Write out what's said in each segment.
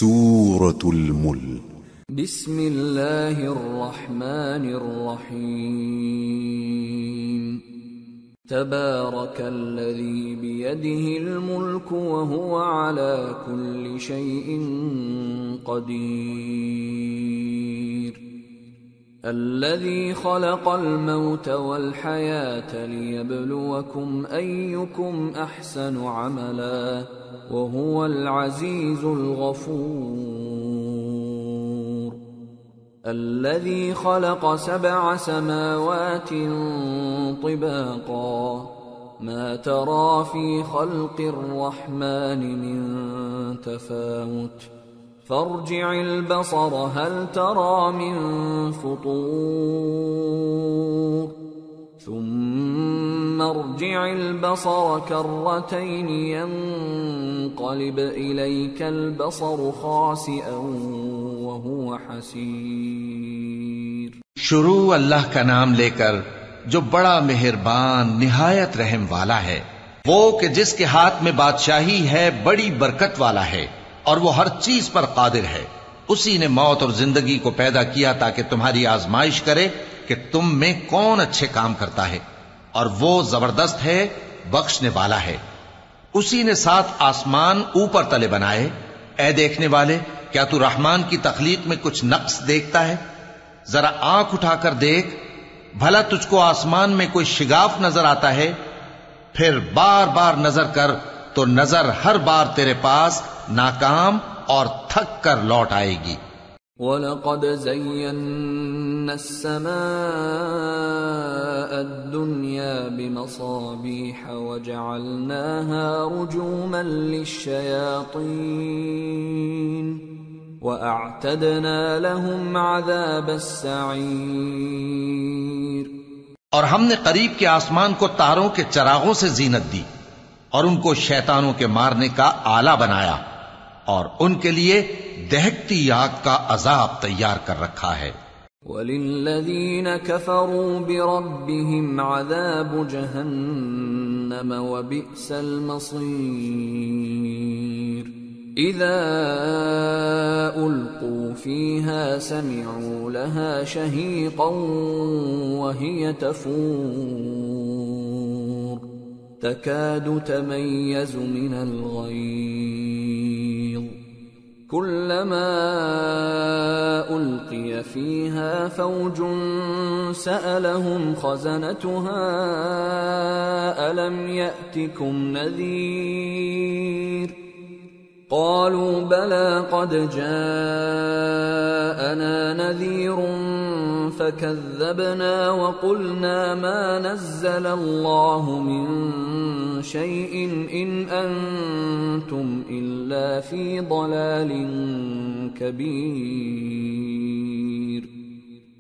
سورة الملك بسم اللہ الرحمن الرحیم تبارک الذی بیدہ الملک وہو علی کل شیء قدیر الذی خلق الموت والحیاة لیبلوکم ایکم احسن عملا وهو العزیز الغفور الذي خلق 7 سماوات طباقا ما ترى في خلق الرحمن من تفاوت فارجع البصر هل ترى من فطور ثم ارجع البصر كرتين ينقلب إليك البصر خاسئا وهو حسير۔ شروع اللہ کا نام لے کر جو بڑا مہربان نہایت رحم والا ہے، وہ کہ جس کے ہاتھ میں بادشاہی ہے بڑی برکت والا ہے اور وہ ہر چیز پر قادر ہے۔ اسی نے موت اور زندگی کو پیدا کیا تاکہ تمہاری آزمائش کرے کہ تم میں کون اچھے کام کرتا ہے، اور وہ زبردست ہے، بخشنے والا ہے۔ اسی نے 7 آسمان اوپر تلے بنائے۔ اے دیکھنے والے، کیا تو رحمان کی تخلیق میں کچھ نقص دیکھتا ہے؟ ذرا آنکھ اٹھا کر دیکھ، بھلا تجھ کو آسمان میں کوئی شگاف نظر آتا ہے؟ پھر بار بار نظر کر تو نظر ہر بار تیرے پاس ناکام اور تھک کر لوٹ آئے گی۔ وَلَقَدْ زَيَّنَّا السَّمَاءَ الدُّنْيَا بِمَصَابِيحَ وَجَعَلْنَاهَا رُجُومًا لِلشَّيَاطِينِ وَأَعْتَدْنَا لَهُمْ عَذَابَ السَّعِيرِ۔ اور ہم نے قریب کے آسمان کو تاروں کے چراغوں سے زینت دی اور ان کو شیطانوں کے مارنے کا آلہ بنایا، اور ان کے لیے دہکتی آگ کا عذاب تیار کر رکھا ہے۔ وَلِلَّذِينَ كَفَرُوا بِرَبِّهِمْ عَذَابُ جَهَنَّمَ وَبِئْسَ الْمَصِيرُ إِذَا أُلْقُوا فِيهَا سَمِعُوا لَهَا شَهِيقًا وَهِيَ تَفُورُ تَكَادُ تَمَيَّزُ مِنَ الْغَيْظِ كُلَّمَا أُلْقِيَ فِيهَا فَوْجٌ سَأَلَهُمْ خَزَنَتُهَا أَلَمْ يَأْتِكُمْ نَذِيرٌ قَالُوا بَلَى قَدْ جَاءَنَا نَذِيرٌ فَكَذَّبْنَا وَقُلْنَا مَا نَزَّلَ اللَّهُ مِن شَيْءٍ إِنْ أَنْتُمْ إِلَّا فِي ضَلَالٍ كَبِيرٍ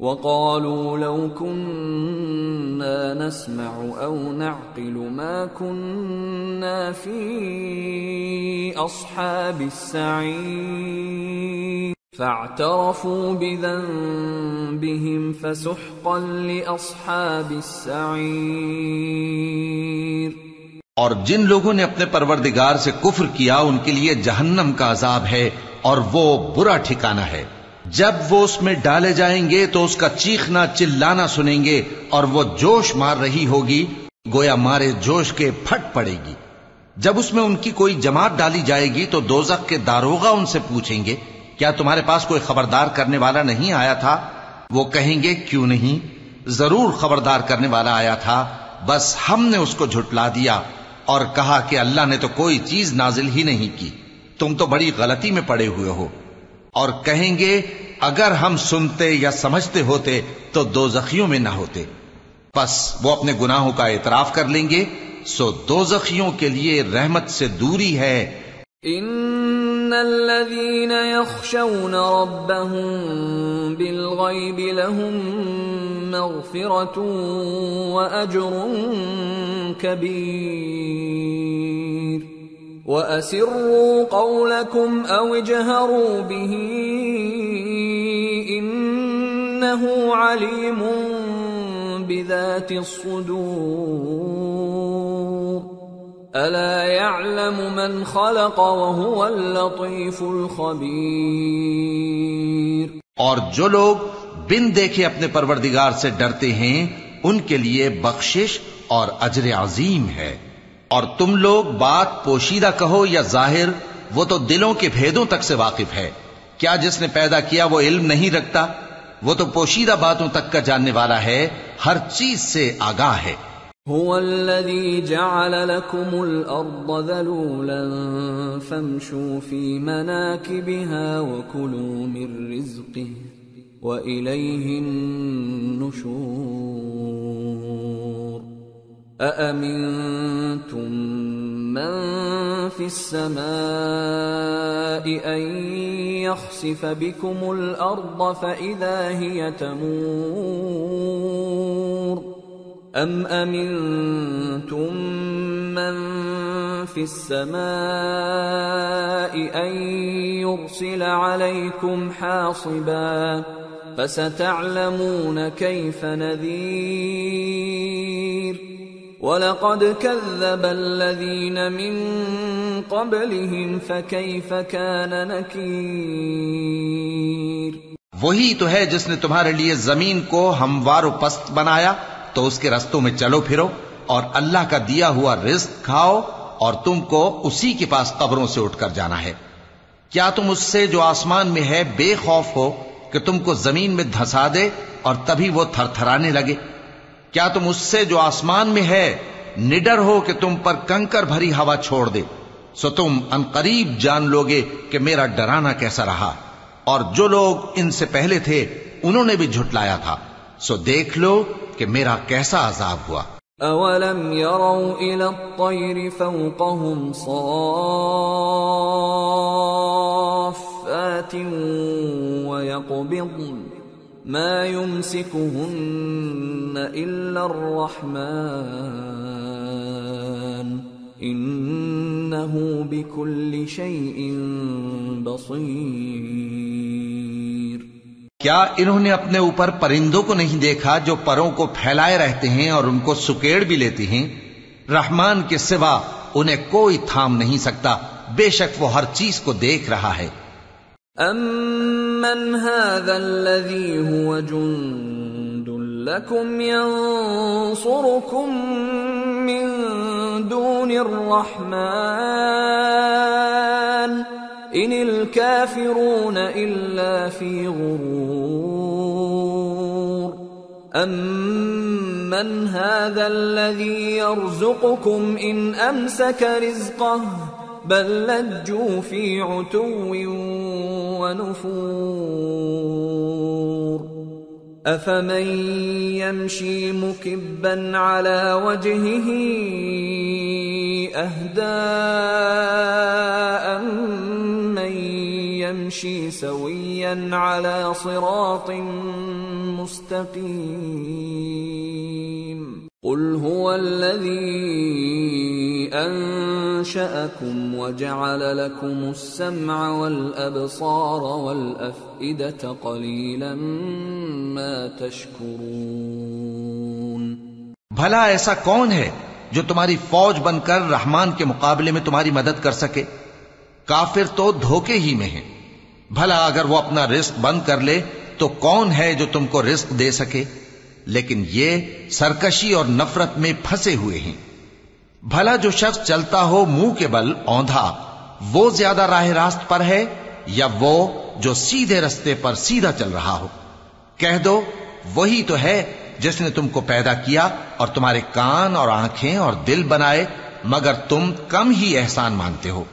وَقَالُوا لَوْ كُنَّا نَسْمَعُ أَوْ نَعْقِلُ مَا كُنَّا فِي أَصْحَابِ السَّعِيرِ فَاعْتَرَفُوا بِذَنبِهِمْ فَسُحْقًا لِأَصْحَابِ السَّعِيرِ۔ اور جن لوگوں نے اپنے پروردگار سے کفر کیا ان کے لیے جہنم کا عذاب ہے، اور وہ برا ٹھکانہ ہے۔ جب وہ اس میں ڈالے جائیں گے تو اس کا چیخنا چلانا سنیں گے، اور وہ جوش مار رہی ہوگی گویا مارے جوش کے پھٹ پڑے گی۔ جب اس میں ان کی کوئی جماعت ڈالی جائے گی تو دوزخ کے داروغہ ان سے پوچھیں گے، کیا تمہارے پاس کوئی خبردار کرنے والا نہیں آیا تھا؟ وہ کہیں گے، کیوں نہیں، ضرور خبردار کرنے والا آیا تھا، بس ہم نے اس کو جھٹلا دیا اور کہا کہ اللہ نے تو کوئی چیز نازل ہی نہیں کی، تم تو بڑی غلطی میں پڑے ہوئے ہو۔ اور کہیں گے، اگر ہم سنتے یا سمجھتے ہوتے تو دوزخیوں میں نہ ہوتے۔ پس وہ اپنے گناہوں کا اعتراف کر لیں گے، سو دوزخیوں کے لیے رحمت سے دوری ہے۔ ان الذين يخشون ربهم بالغيب لهم مغفرة وأجر كبير وَأَسِرُّوا قَوْلَكُمْ أَوْ اجْهَرُوا بِهِ إِنَّهُ عَلِيمٌ بِذَاتِ الصُّدُورِ ألا يعلم من خلق وهو اللطيف الخبير۔ اور جو لوگ بن دیکھے اپنے پروردگار سے ڈرتے ہیں ان کے لیے بخشش اور اجر عظیم ہے۔ اور تم لوگ بات پوشیدہ کہو یا ظاہر، وہ تو دلوں کے بھیدوں تک سے واقف ہے۔ کیا جس نے پیدا کیا وہ علم نہیں رکھتا؟ وہ تو پوشیدہ باتوں تک کا جاننے والا ہے، ہر چیز سے آگاہ ہے۔ هو الذي جعل لكم الأرض ذلولا فامشوا في مناكبها وكلوا من رزقه وإليه النشور۔ أأمنتم من في السماء أن يخسف بكم الأرض فإذا هي تمور أم أمنتم من في السماء أن يرسل عليكم حاصبا فستعلمون كيف نذير۔ وَلَقَدْ كَذَّبَ الَّذِينَ مِن قَبْلِهِمْ فَكَيْفَ كَانَ نَكِيرِ۔ وہی تو ہے جس نے تمہارے لیے زمین کو ہموار و پست بنایا تو اس کے رستوں میں چلو پھرو، اور اللہ کا دیا ہوا رزق کھاؤ، اور تم کو اسی کے پاس قبروں سے اٹھ کر جانا ہے۔ کیا تم اس سے جو آسمان میں ہے بے خوف ہو کہ تم کو زمین میں دھسا دے اور تبھی وہ تھر تھرانے لگے؟ کیا تم اس سے جو آسمان میں ہے نڈر ہو کہ تم پر کنکر بھری ہوا چھوڑ دے؟ سو تم عنقریب جان لوگے کہ میرا ڈرانا کیسا رہا۔ اور جو لوگ ان سے پہلے تھے انہوں نے بھی جھٹلایا تھا، سو دیکھ لو کہ میرا کیسا عذاب ہوا۔ اولم يروا الى الطير فوقهم صافات ويقبضن ما يمسكهن الا الرحمن انه بكل شيء بصير۔ کیا انہوں نے اپنے اوپر پرندوں کو نہیں دیکھا جو پروں کو پھیلائے رہتے ہیں اور ان کو سکیڑ بھی لیتے ہیں؟ رحمان کے سوا انہیں کوئی تھام نہیں سکتا، بے شک وہ ہر چیز کو دیکھ رہا ہے۔ امن هذا الذي هو جند لكم ينصركم من دون الرحمن ان الكافرون الا في غرور۔ امن هذا الذي يرزقكم ان امسك رزقه بل لجوا في عتو ونفور۔ افمن يمشي مكبا على وجهه اهدى امن يمشي سويا على صراط مستقيم۔ قل هو الذي انشأكم وجعل لكم السمع والابصار والافئدة قليلا ما تشكرون۔ بھلا ایسا کون ہے جو تمہاری فوج بن کر رحمان کے مقابلے میں تمہاری مدد کر سکے؟ کافر تو دھوکے ہی میں ہیں۔ بھلا اگر وہ اپنا رزق بند کر لے تو کون ہے جو تم کو رزق دے سکے؟ لیکن یہ سرکشی اور نفرت میں پھنسے ہوئے ہیں۔ بھلا جو شخص چلتا ہو منہ کے بل اوندھا، وہ زیادہ راہ راست پر ہے یا وہ جو سیدھے رستے پر سیدھا چل رہا ہو؟ کہہ دو وہی تو ہے جس نے تم کو پیدا کیا اور تمہارے کان اور آنکھیں اور دل بنائے، مگر تم کم ہی احسان مانتے ہو۔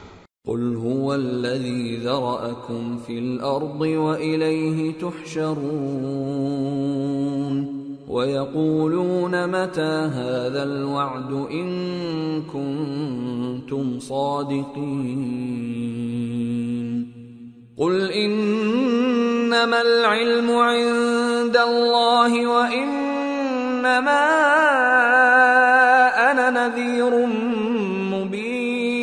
قل هو الذي ذرأكم في الأرض وإليه تحشرون ويقولون متى هذا الوعد إن كنتم صادقين قل إنما العلم عند الله وإنما أنا نذير مبين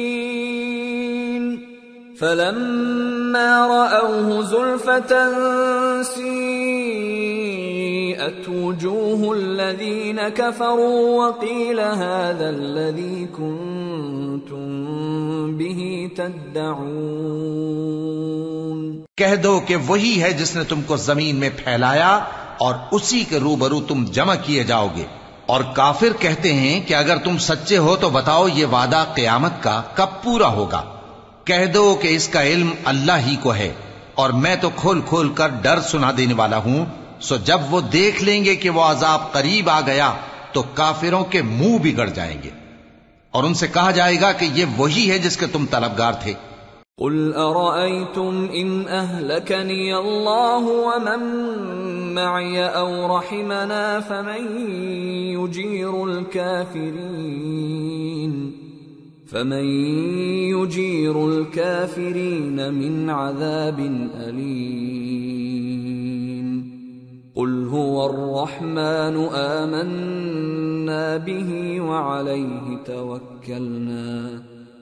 فلما رأوه زلفة سيئت سُيِّئَتْ وُجُوهُ الَّذِينَ كَفَرُوا وَقِيلَ هَذَا الَّذِي كُنتُم بِهِ تَدَّعُونَ کہہ دو کہ وہی ہے جس نے تم کو زمین میں پھیلایا اور اسی کے روبرو تم جمع کیے جاؤ گے. اور کافر کہتے ہیں کہ اگر تم سچے ہو تو بتاؤ یہ وعدہ قیامت کا کب پورا ہوگا. کہہ دو کہ اس کا علم اللہ ہی کو ہے اور میں تو کھول کھول کر ڈر سنا دینے والا ہوں. سو جب وہ دیکھ لیں گے کہ وہ عذاب قریب آ گیا تو کافروں کے منہ بگڑ جائیں گے اور ان سے کہا جائے گا کہ یہ وہی ہے جس کے تم طلبگار تھے. قل ارأيتم ان اهلكني الله ومن معي او رحمنا فمن يجير الكافرين من عذاب أليم. قل هو الرحمن آمنا به وعليه توكلنا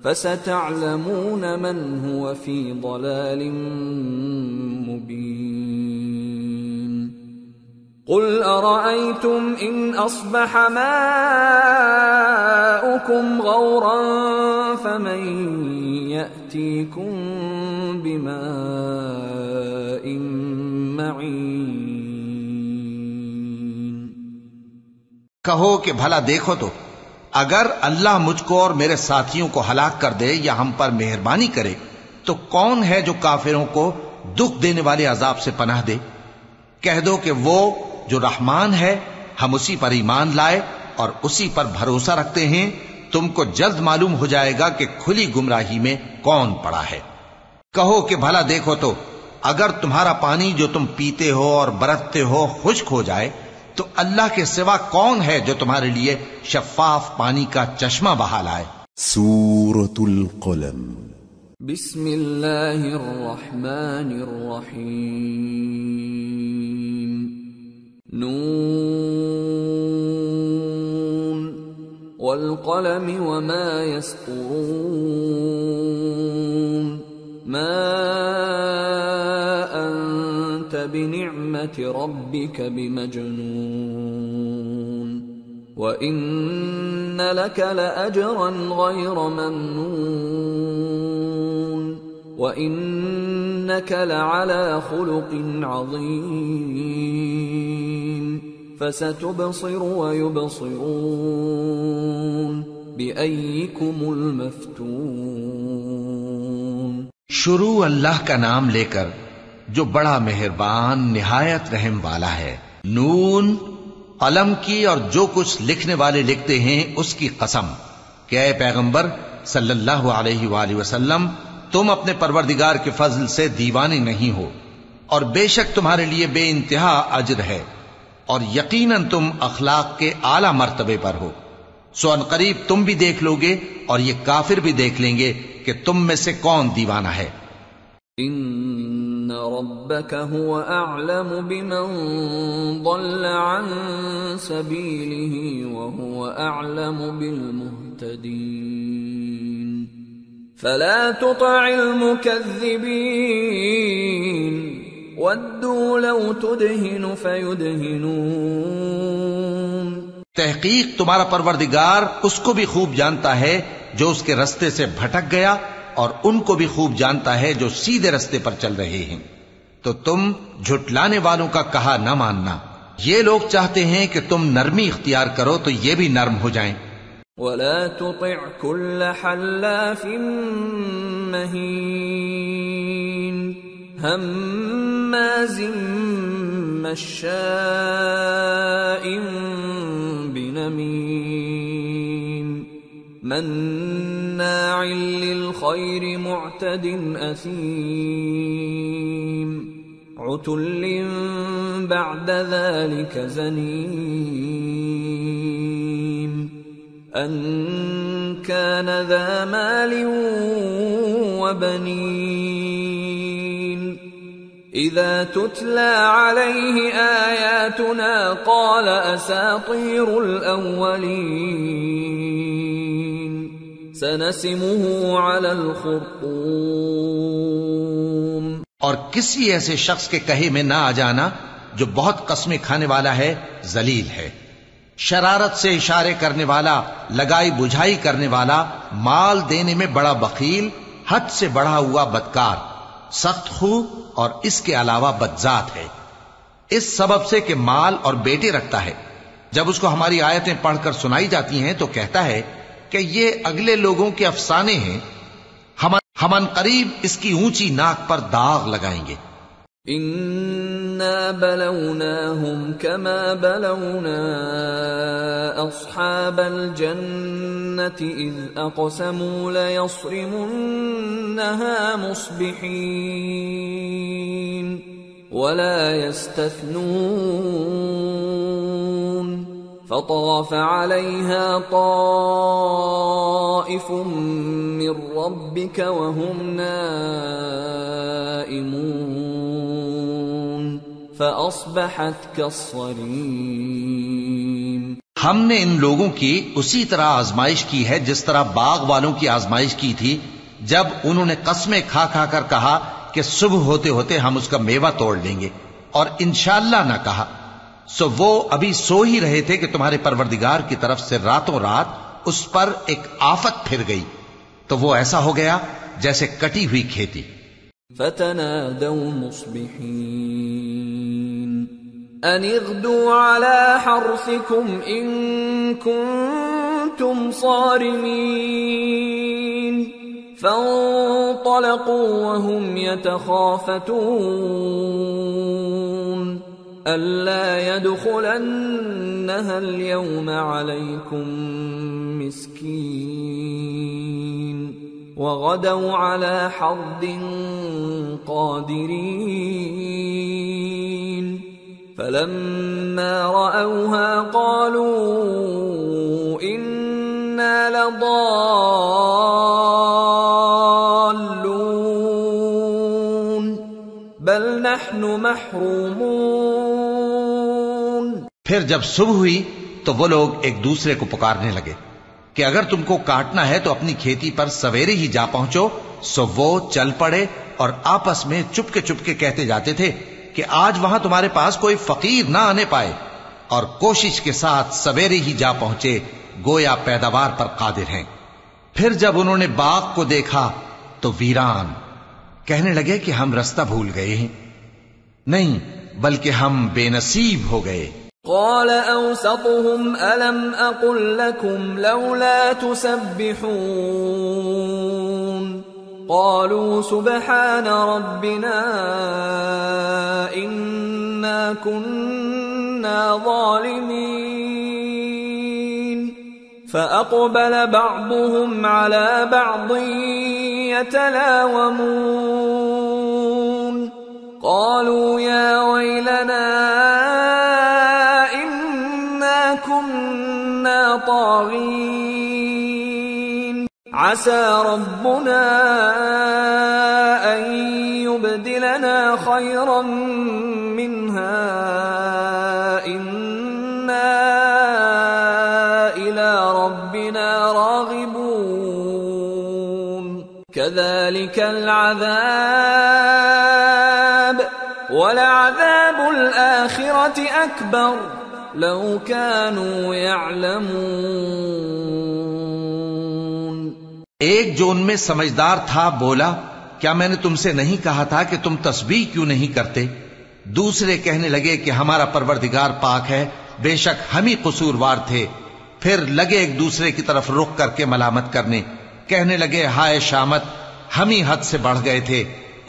فستعلمون من هو في ضلال مبين. قل أرأيتم إن أصبح ماؤكم غورا فمن يأتيكم بماء معين. کہو کہ بھلا دیکھو تو اگر اللہ مجھ کو اور میرے ساتھیوں کو ہلاک کر دے یا ہم پر مہربانی کرے تو کون ہے جو کافروں کو دکھ دینے والے عذاب سے پناہ دے. کہہ دو کہ وہ جو رحمان ہے ہم اسی پر ایمان لائے اور اسی پر بھروسہ رکھتے ہیں. تم کو جلد معلوم ہو جائے گا کہ کھلی گمراہی میں کون پڑا ہے. کہو کہ بھلا دیکھو تو اگر تمہارا پانی جو تم پیتے ہو اور برتتے ہو خشک ہو جائے تو اللہ کے سوا کون ہے جو تمہارے لیے شفاف پانی کا چشمہ بہا لائے. سورة القلم. بسم اللہ الرحمن الرحیم. نون والقلم وما يسطرون. ما أنت بنعمة ربك بمجنون. وإن لك لأجرا غير ممنون. وإنك لعلى خلق عظيم. فستبصر ويبصرون بأيكم المفتون. شروع اللہ کا نام لے کر جو بڑا مہربان نہایت رحم والا ہے. نون قلم کی اور جو کچھ لکھنے والے لکھتے ہیں اس کی قسم کہ اے پیغمبر صلی اللہ علیہ وآلہ وسلم تم اپنے پروردگار کے فضل سے دیوانے نہیں ہو اور بے شک تمہارے لیے بے انتہا اجر ہے اور یقیناً تم اخلاق کے اعلی مرتبے پر ہو. سو ان قریب تم بھی دیکھ لو گے اور یہ کافر بھی دیکھ لیں گے کہ تم میں سے کون دیوانہ ہے. ان ربك هو اعلم بمن ضل عن سبيله وهو اعلم بالمهتدين. فلا تطع المكذبين ودوا لو تدهن فيدهنون. تحقیق تمہارا پروردگار اس کو بھی خوب جانتا ہے جو اس کے رستے سے بھٹک گیا اور ان کو بھی خوب جانتا ہے جو سیدھے رستے پر چل رہے ہیں. تو تم جھٹلانے والوں کا کہا نہ ماننا. یہ لوگ چاہتے ہیں کہ تم نرمی اختیار کرو تو یہ بھی نرم ہو جائیں. ولا تطع كل حلاف مهين هماز مشاء بنميم مناع للخير معتد أثيم عتل بعد ذلك زنيم أن كان ذا مال وبنين إذا تتلى عليه آياتنا قال أساطير الأولين سنسمه على الخرطوم. اور کسی ایسے شخص کے کہے میں نہ آ جانا جو بہت قسمیں کھانے والا ہے ذلیل ہے، شرارت سے اشارے کرنے والا، لگائی بجھائی کرنے والا، مال دینے میں بڑا بخیل، حد سے بڑھا ہوا بدکار، سخت خو اور اس کے علاوہ بدذات ہے، اس سبب سے کہ مال اور بیٹے رکھتا ہے۔ جب اس کو ہماری آیتیں پڑھ کر سنائی جاتی ہیں تو کہتا ہے کہ یہ اگلے لوگوں کے افسانے ہیں، ہم ان قریب اس کی اونچی ناک پر داغ لگائیں گے۔ إنا بلوناهم كما بلونا أصحاب الجنة إذ أقسموا ليصرمنها مصبحين ولا يستثنون فطاف عليها طائف من ربك وهم نائمون فأصبحت كالصريم۔ ہم نے ان لوگوں کی اسی طرح آزمائش کی ہے جس طرح باغ والوں کی آزمائش کی تھی جب انہوں نے قسمیں کھا کھا کر کہا کہ صبح ہوتے ہوتے ہم اس کا میوہ توڑ لیں گے، اور انشاءاللہ نہ کہا، سو وہ ابھی سو ہی رہے تھے کہ تمہارے پروردگار کی طرف سے راتوں رات اس پر ایک آفت پھر گئی، تو وہ ایسا ہو گیا جیسے کٹی ہوئی کھیتی۔ فتنادوا مصبحين أن اغدوا على حرثكم إن كنتم صارمين فانطلقوا وهم يتخافتون ألا يدخلنها اليوم عليكم مسكين وغدوا على حرد قادرين فلما رأوها قالوا إنا لضالون بل نحن محرومون۔ پھر جب صبح ہوئی تو وہ لوگ ایک دوسرے کو پکارنے لگے کہ اگر تم کو کاٹنا ہے تو اپنی کھیتی پر سویرے ہی جا پہنچو، سو وہ چل پڑے اور آپس میں چپکے چپکے کہتے جاتے تھے کہ آج وہاں تمہارے پاس کوئی فقیر نہ آنے پائے، اور کوشش کے ساتھ سویرے ہی جا پہنچے گویا پیداوار پر قادر ہیں۔ پھر جب انہوں نے باغ کو دیکھا تو ویران، کہنے لگے کہ ہم رستہ بھول گئے ہیں، نہیں بلکہ ہم بے نصیب ہو گئے۔ قال أوسطهم ألم أقل لكم لولا تسبحون قالوا سبحان ربنا إنا كنا ظالمين فأقبل بعضهم على بعض يتلاومون قالوا يا ويلنا كنا طاغين عسى ربنا أن يبدلنا خيرا منها إنا إلى ربنا راغبون كذلك العذاب ولعذاب الآخرة أكبر لو كانوا يعلمون۔ ایک جو ان میں سمجھدار تھا بولا، کیا میں نے تم سے نہیں کہا تھا کہ تم تسبیح کیوں نہیں کرتے؟ دوسرے کہنے لگے کہ ہمارا پروردگار پاک ہے، بے شک ہم ہی قصوروار تھے۔ پھر لگے ایک دوسرے کی طرف رخ کر کے ملامت کرنے، کہنے لگے ہائے شامت، ہم ہی حد سے بڑھ گئے تھے،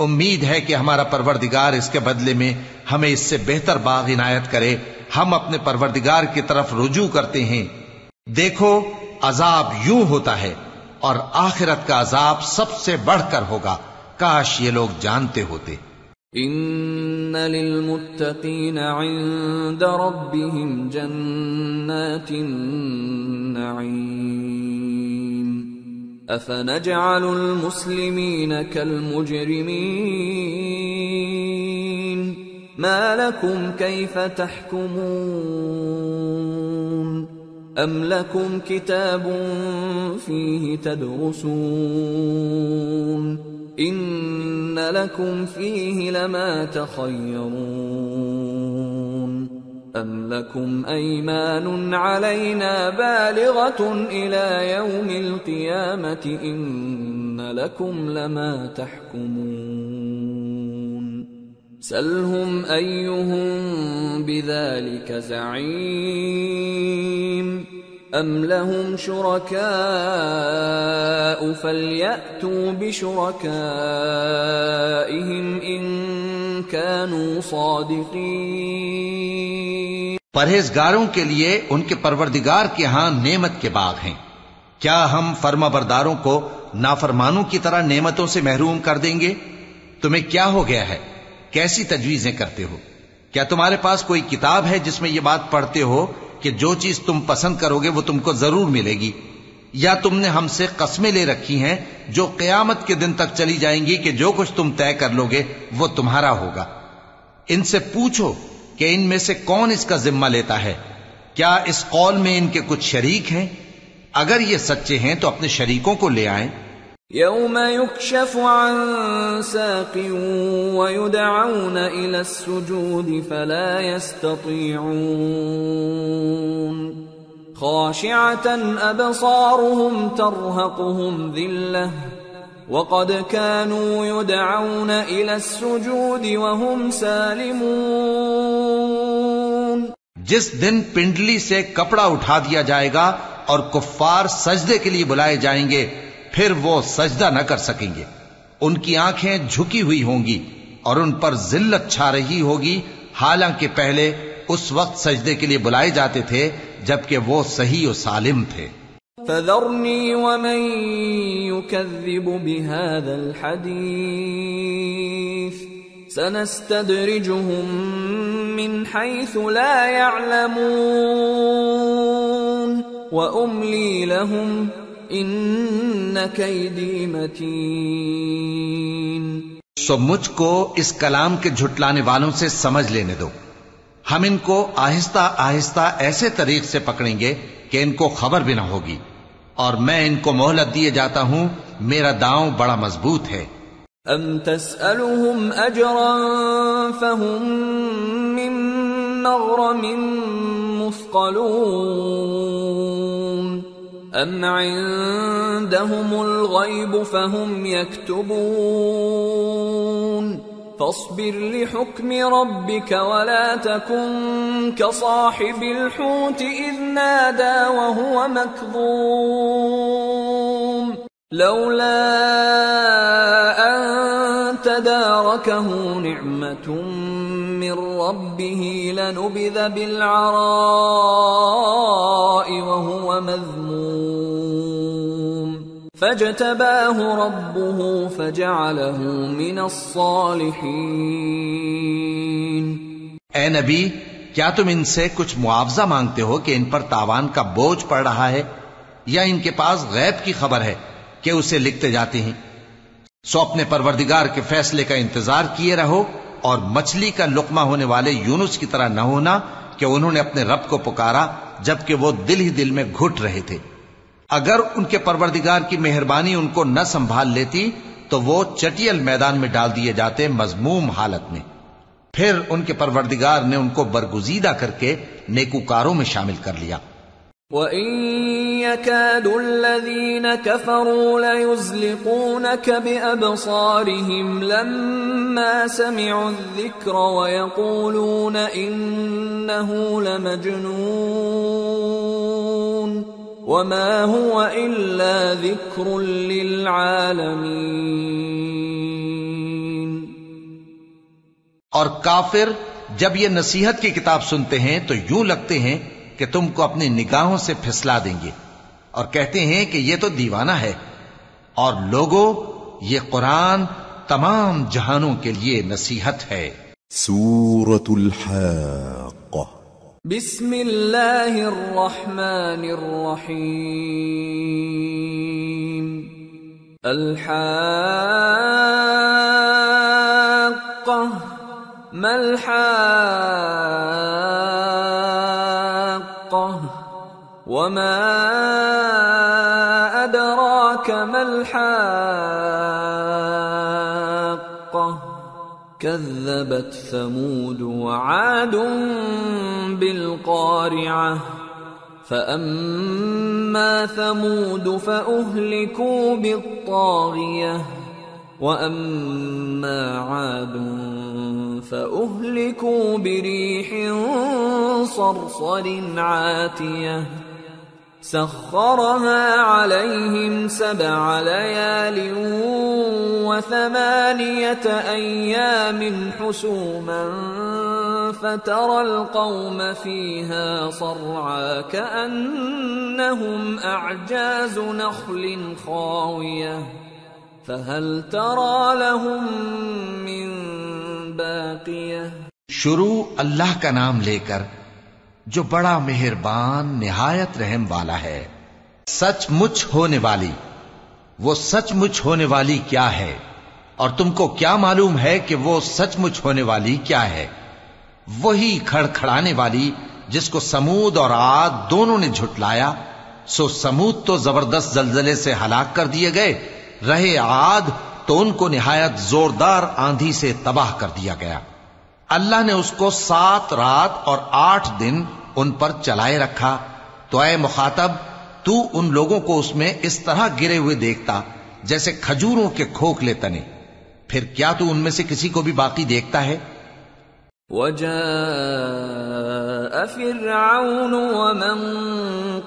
امید ہے کہ ہمارا پروردگار اس کے بدلے میں ہمیں اس سے بہتر باغ عنایت کرے، ہم اپنے پروردگار کی طرف رجوع کرتے ہیں۔ دیکھو عذاب یوں ہوتا ہے، اور آخرت کا عذاب سب سے بڑھ کر ہوگا، کاش یہ لوگ جانتے ہوتے۔ ان للمتقین عند ربهم جنات النعیم افنجعل المسلمین كالمجرمین ما لكم كيف تحكمون ام لكم كتاب فيه تدرسون إن لكم فيه لما تخيرون أم لكم أيمان علينا بالغة إلى يوم القيامة إن لكم لما تحكمون سلهم أيهم بذلك زعيم أم لهم شركاء فليأتوا بشركائهم إن كانوا صادقين۔ پرہیزگاروں کے لیے ان کے پروردگار کے ہاں نعمت کے باغ ہیں، کیا ہم فرما برداروں کو نافرمانوں کی طرح نعمتوں سے محروم کر دیں گے؟ تمہیں کیا ہو گیا ہے؟ کیسی تجویزیں کرتے ہو؟ کیا تمہارے پاس کوئی کتاب ہے جس میں یہ بات پڑھتے ہو کہ جو چیز تم پسند کرو گے وہ تم کو ضرور ملے گی؟ یا تم نے ہم سے قسمیں لے رکھی ہیں جو قیامت کے دن تک چلی جائیں گی کہ جو کچھ تم طے کر لو گے وہ تمہارا ہوگا؟ ان سے پوچھو کہ ان میں سے کون اس کا ذمہ لیتا ہے؟ کیا اس قول میں ان کے کچھ شریک ہیں؟ اگر یہ سچے ہیں تو اپنے شریکوں کو لے آئیں۔ يوم يكشف عن ساق ويدعون إلى السجود فلا يستطيعون خاشعة أبصارهم ترهقهم ذلة وقد كانوا يدعون إلى السجود وهم سالمون۔ جس دن پنڈلی سے کپڑا اٹھا دیا جائے گا اور کفار سجدے کے لیے بلائے جائیں گے، پھر وہ سجدہ نہ کر سکیں گے، ان کی آنکھیں جھکی ہوئی ہوں گی اور ان پر ذلت چھا رہی ہوگی، حالانکہ پہلے اس وقت سجدے کے لیے بلائے جاتے تھے جبکہ وہ صحیح و سالم تھے۔ فذرنی ومن یکذب بهذا الحدیث سنستدرجهم من حيث لا يعلمون واملی لهم ان کیدی متین۔ سو مجھ کو اس کلام کے جھٹلانے والوں سے سمجھ لینے دو، ہم ان کو آہستہ آہستہ ایسے طریق سے پکڑیں گے کہ ان کو خبر بھی نہ ہوگی، اور میں ان کو مہلت دیے جاتا ہوں، میرا داؤں بڑا مضبوط ہے۔ ام تسألهم اجرا فهم من مغرم مثقلون ام عندهم الغیب فهم یکتبون فاصبر لحکم ربك ولا تكن كصاحب الحوت اذ نادى وهو مكظوم لولا ان تداركه نعمة من ربه لنبذ بالعراء وهو مذموم فاجتباه ربه فجعله من الصالحين۔ اے نبی، کیا تم ان سے کچھ معاوضہ مانگتے ہو کہ ان پر تاوان کا بوجھ پڑ رہا ہے، یا ان کے پاس غیب کی خبر ہے کہ اسے لکھتے جاتے ہیں؟ سو اپنے پروردگار کے فیصلے کا انتظار کیے رہو، اور مچھلی کا لقمہ ہونے والے یونس کی طرح نہ ہونا کہ انہوں نے اپنے رب کو پکارا جبکہ وہ دل ہی دل میں گھٹ رہے تھے۔ اگر ان کے پروردگار کی مہربانی ان کو نہ سنبھال لیتی تو وہ چٹیل میدان میں ڈال دیے جاتے مذموم حالت میں۔ پھر ان کے پروردگار نے ان کو برگزیدہ کر کے نیکوکاروں میں شامل کر لیا۔ وَإِن يَكَادُ الَّذِينَ كَفَرُوا لَيُزْلِقُونَكَ بِأَبْصَارِهِمْ لَمَّا سَمِعُوا الذِّكْرَ وَيَقُولُونَ إِنَّهُ لَمَجْنُونٌ وَمَا هُوَ إِلَّا ذِكْرٌ لِّلْعَالَمِينَ۔ اور کافر جب یہ نصیحت کی کتاب سنتے ہیں تو یوں لگتے ہیں کہ تم کو اپنی نگاہوں سے پھسلا دیں گے، اور کہتے ہیں کہ یہ تو دیوانہ ہے، اور لوگوں یہ قرآن تمام جہانوں کے لیے نصیحت ہے۔ سورة الحاقة بسم اللہ الرحمن الرحیم۔ الحاقة ما الحاقة وما أدراك ما الحاقة كذبت ثمود وعاد بالقارعة فأما ثمود فأهلكوا بالطاغية وأما عاد فأهلكوا بريح صرصر عاتية سخرها عليهم 7 ليال و8 أيام حسوما فترى القوم فيها صرعا كأنهم أعجاز نخل خاوية فهل ترى لهم من باقية. شروع اللہ کا نام لے کر جو بڑا مہربان نہایت رحم والا ہے. سچ مچ ہونے والی، وہ سچ مچ ہونے والی کیا ہے؟ اور تم کو کیا معلوم ہے کہ وہ سچ مچ ہونے والی کیا ہے؟ وہی کھڑکھڑانے والی جس کو سمود اور عاد دونوں نے جھٹلایا. سو سمود تو زبردست زلزلے سے ہلاک کر دیے گئے، رہے عاد تو ان کو نہایت زوردار آندھی سے تباہ کر دیا گیا. اللہ نے اس کو 7 رات اور 8 دن ان پر چلائے رکھا. تو اے مخاطب، تو ان لوگوں کو اس میں اس طرح گرے ہوئے دیکھتا جیسے کھجوروں کے کھوکھلے تنے. پھر کیا تو ان میں سے کسی کو بھی باقی دیکھتا ہے؟ وجاء فرعون ومن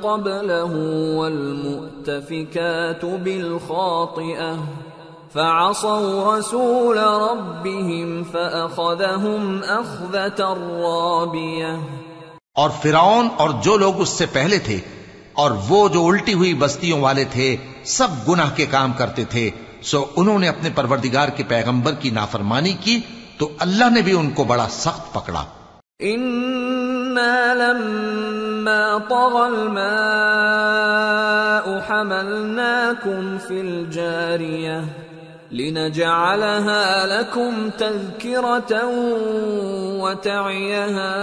قبله والمؤتفكات بالخاطئة فعصوا رسول ربهم فأخذهم أخذة رابية. اور فرعون اور جو لوگ اس سے پہلے تھے اور وہ جو الٹی ہوئی بستیوں والے تھے سب گناہ کے کام کرتے تھے، سو انہوں نے اپنے پروردگار کے پیغمبر کی نافرمانی کی تو اللہ نے بھی ان کو بڑا سخت پکڑا. إنا لما طغى الماء حملناكم في الجارية لنجعلها لكم تذكرة وتعيها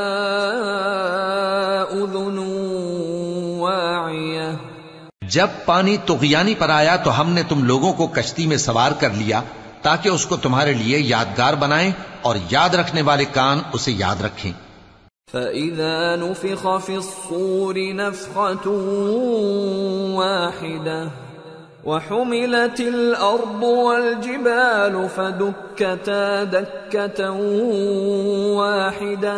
أذن واعية. جب پانی طغیانی پر آیا تو ہم نے تم لوگوں کو کشتی میں سوار کر لیا تاکہ اس کو تمہارے لیے یادگار بنائیں اور یاد رکھنے والے کان اسے یاد رکھیں. فَإِذَا نُفِخَ فِي الصُّورِ نَفْخَةٌ وَاحِدَةٌ وَحُمِلَتِ الْأَرْضُ وَالْجِبَالُ فَدُكَّتَا دَكَّةً وَاحِدَةً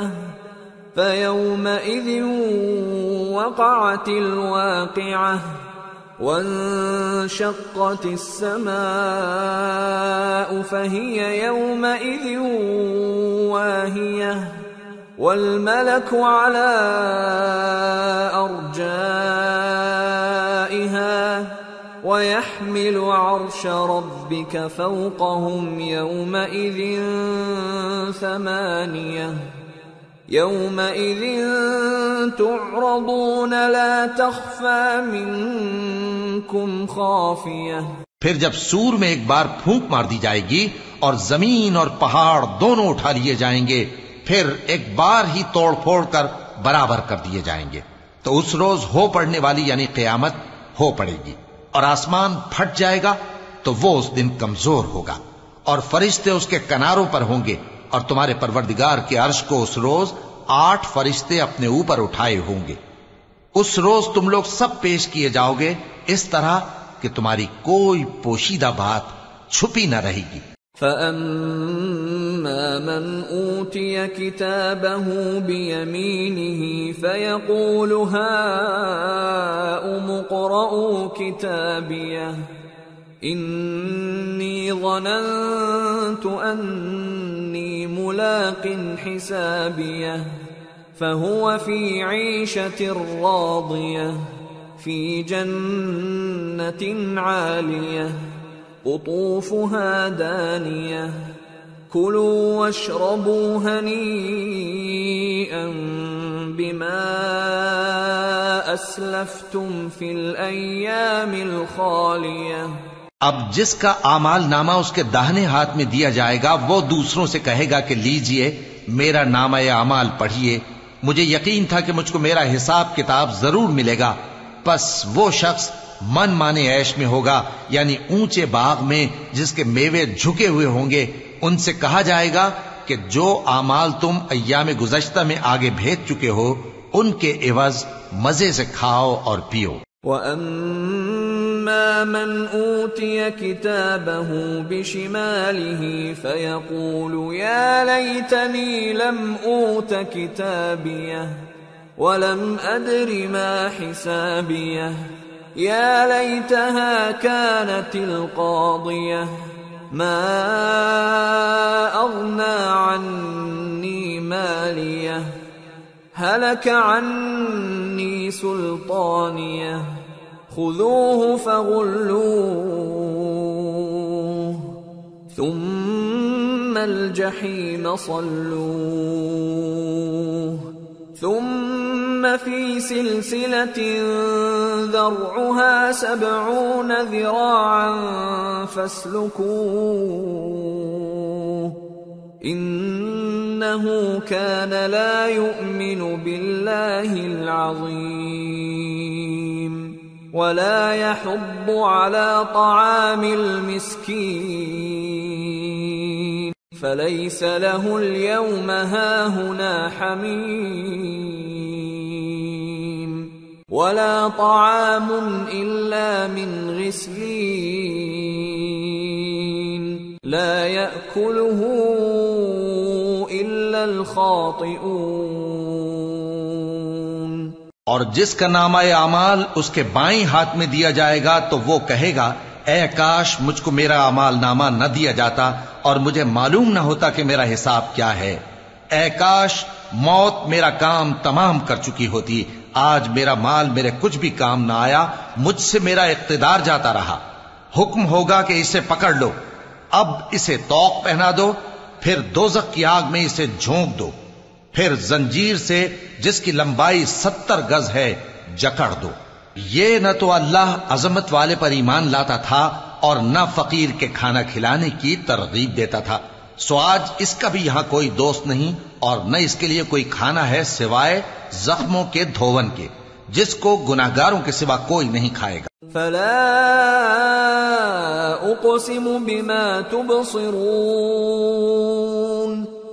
فَيَوْمَئِذٍ وَقَعَتِ الْوَاقِعَةُ وَانشَقَّتِ السَّمَاءُ فَهِيَ يَوْمَئِذٍ وَاهِيَةٌ وَالْمَلَكُ عَلَى أَرْجَائِهَا وَيَحْمِلُ عَرْشَ رَبِّكَ فَوْقَهُمْ يَوْمَئِذٍ ثَمَانِيَةٌ يَوْمَئِذٍ تُعْرَضُونَ لَا تَخْفَى مِنكُمْ خَافِيَةٌ. پھر جب سور میں ایک بار پھونک مار دی جائے گی اور زمین اور پہاڑ دونوں اٹھا لیے جائیں گے، پھر ایک بار ہی توڑ پھوڑ کر برابر کر دیے جائیں گے. تو اس روز ہو پڑنے والی یعنی قیامت ہو پڑے گی اور آسمان پھٹ جائے گا تو وہ اس دن کمزور ہوگا اور فرشتے اس کے کناروں پر ہوں گے اور تمہارے پروردگار کے عرش کو اس روز 8 فرشتے اپنے اوپر اٹھائے ہوں گے. اس روز تم لوگ سب پیش کیے جاؤ گے اس طرح کہ تمہاری کوئی پوشیدہ بات چھپی نہ رہے گی. فَأَمَّا مَنْ أُوتِيَ كِتَابَهُ بِيَمِينِهِ فَيَقُولُ هَاؤُمُ اقْرَءُوا كِتَابِيَهْ إِنِّي ظَنَنتُ أَنِّي مُلَاقٍ حِسَابِيَهْ فَهُوَ فِي عِيشَةٍ رَاضِيَةٍ فِي جَنَّةٍ عَالِيَةٍ قطوفها دانية كلوا واشربوا هنيئا بما أسلفتم في الأيام الخالية. اب جس کا اعمال نامہ اس کے داہنے ہاتھ میں دیا جائے گا وہ دوسروں سے کہے گا کہ لیجئے میرا نامہ اعمال پڑھیے، مجھے یقین تھا کہ مجھ کو میرا حساب کتاب ضرور ملے گا. پس وہ شخص من مانے عیش میں ہوگا، یعنی اونچے باغ میں جس کے میوے جھکے ہوئے ہوں گے، ان سے کہا جائے گا کہ جو اعمال تم ایام گزشتہ میں آگے بھیج چکے ہو ان کے عوض مزے سے کھاؤ اور پیو۔ وَأَمَّا مَنْ أُوتِيَ كِتَابَهُ بِشِمَالِهِ فَيَقُولُ يَا لَيْتَنِي لَمْ أُوتَ كِتَابِيَهْ وَلَمْ أَدْرِ مَا حِسَابِيَهْ يَا لَيْتَهَا كَانَتِ الْقَاضِيَةَ مَا أَغْنَى عَنِّي مَالِيَهْ هَلَكَ عَنِّي سُلْطَانِيَهْ خُذُوهُ فَغُلُّوهُ ثُمَّ الْجَحِيمَ صَلُّوهُ ثُمَّ فِي سِلْسِلَةٍ ذَرْعُهَا 70 ذِرَاعًا فَاسْلُكُوهُ إِنَّهُ كَانَ لَا يُؤْمِنُ بِاللَّهِ الْعَظِيمِ وَلَا يَحُضُّ عَلَى طَعَامِ الْمِسْكِينِ فَلَيْسَ لَهُ الْيَوْمَ هَاهُنَا حَمِيمٌ وَلَا طَعَامٌ إِلَّا مِنْ غِسْلِينٍ لَا يَأْكُلُهُ إِلَّا الْخَاطِئُونَ۔ اور جس کا نامہ اعمال اس کے بائیں ہاتھ میں دیا جائے گا تو وہ کہے گا اے کاش مجھ کو میرا اعمال نامہ نہ دیا جاتا اور مجھے معلوم نہ ہوتا کہ میرا حساب کیا ہے۔ اے کاش موت میرا کام تمام کر چکی ہوتی، آج میرا مال میرے کچھ بھی کام نہ آیا، مجھ سے میرا اقتدار جاتا رہا۔ حکم ہوگا کہ اسے پکڑ لو، اب اسے طوق پہنا دو، پھر دوزخ کی آگ میں اسے جھونک دو، پھر زنجیر سے جس کی لمبائی 70 گز ہے جکڑ دو۔ یہ نہ تو اللہ عظمت والے پر ایمان لاتا تھا اور نہ فقیر کے کھانا کھلانے کی ترغیب دیتا تھا، سو آج اس کا بھی یہاں کوئی دوست نہیں اور نہ اس کے لیے کوئی کھانا ہے سوائے زخموں کے دھون کے، جس کو گناہگاروں کے سوا کوئی نہیں کھائے گا۔ فلا اقسم بما تبصرون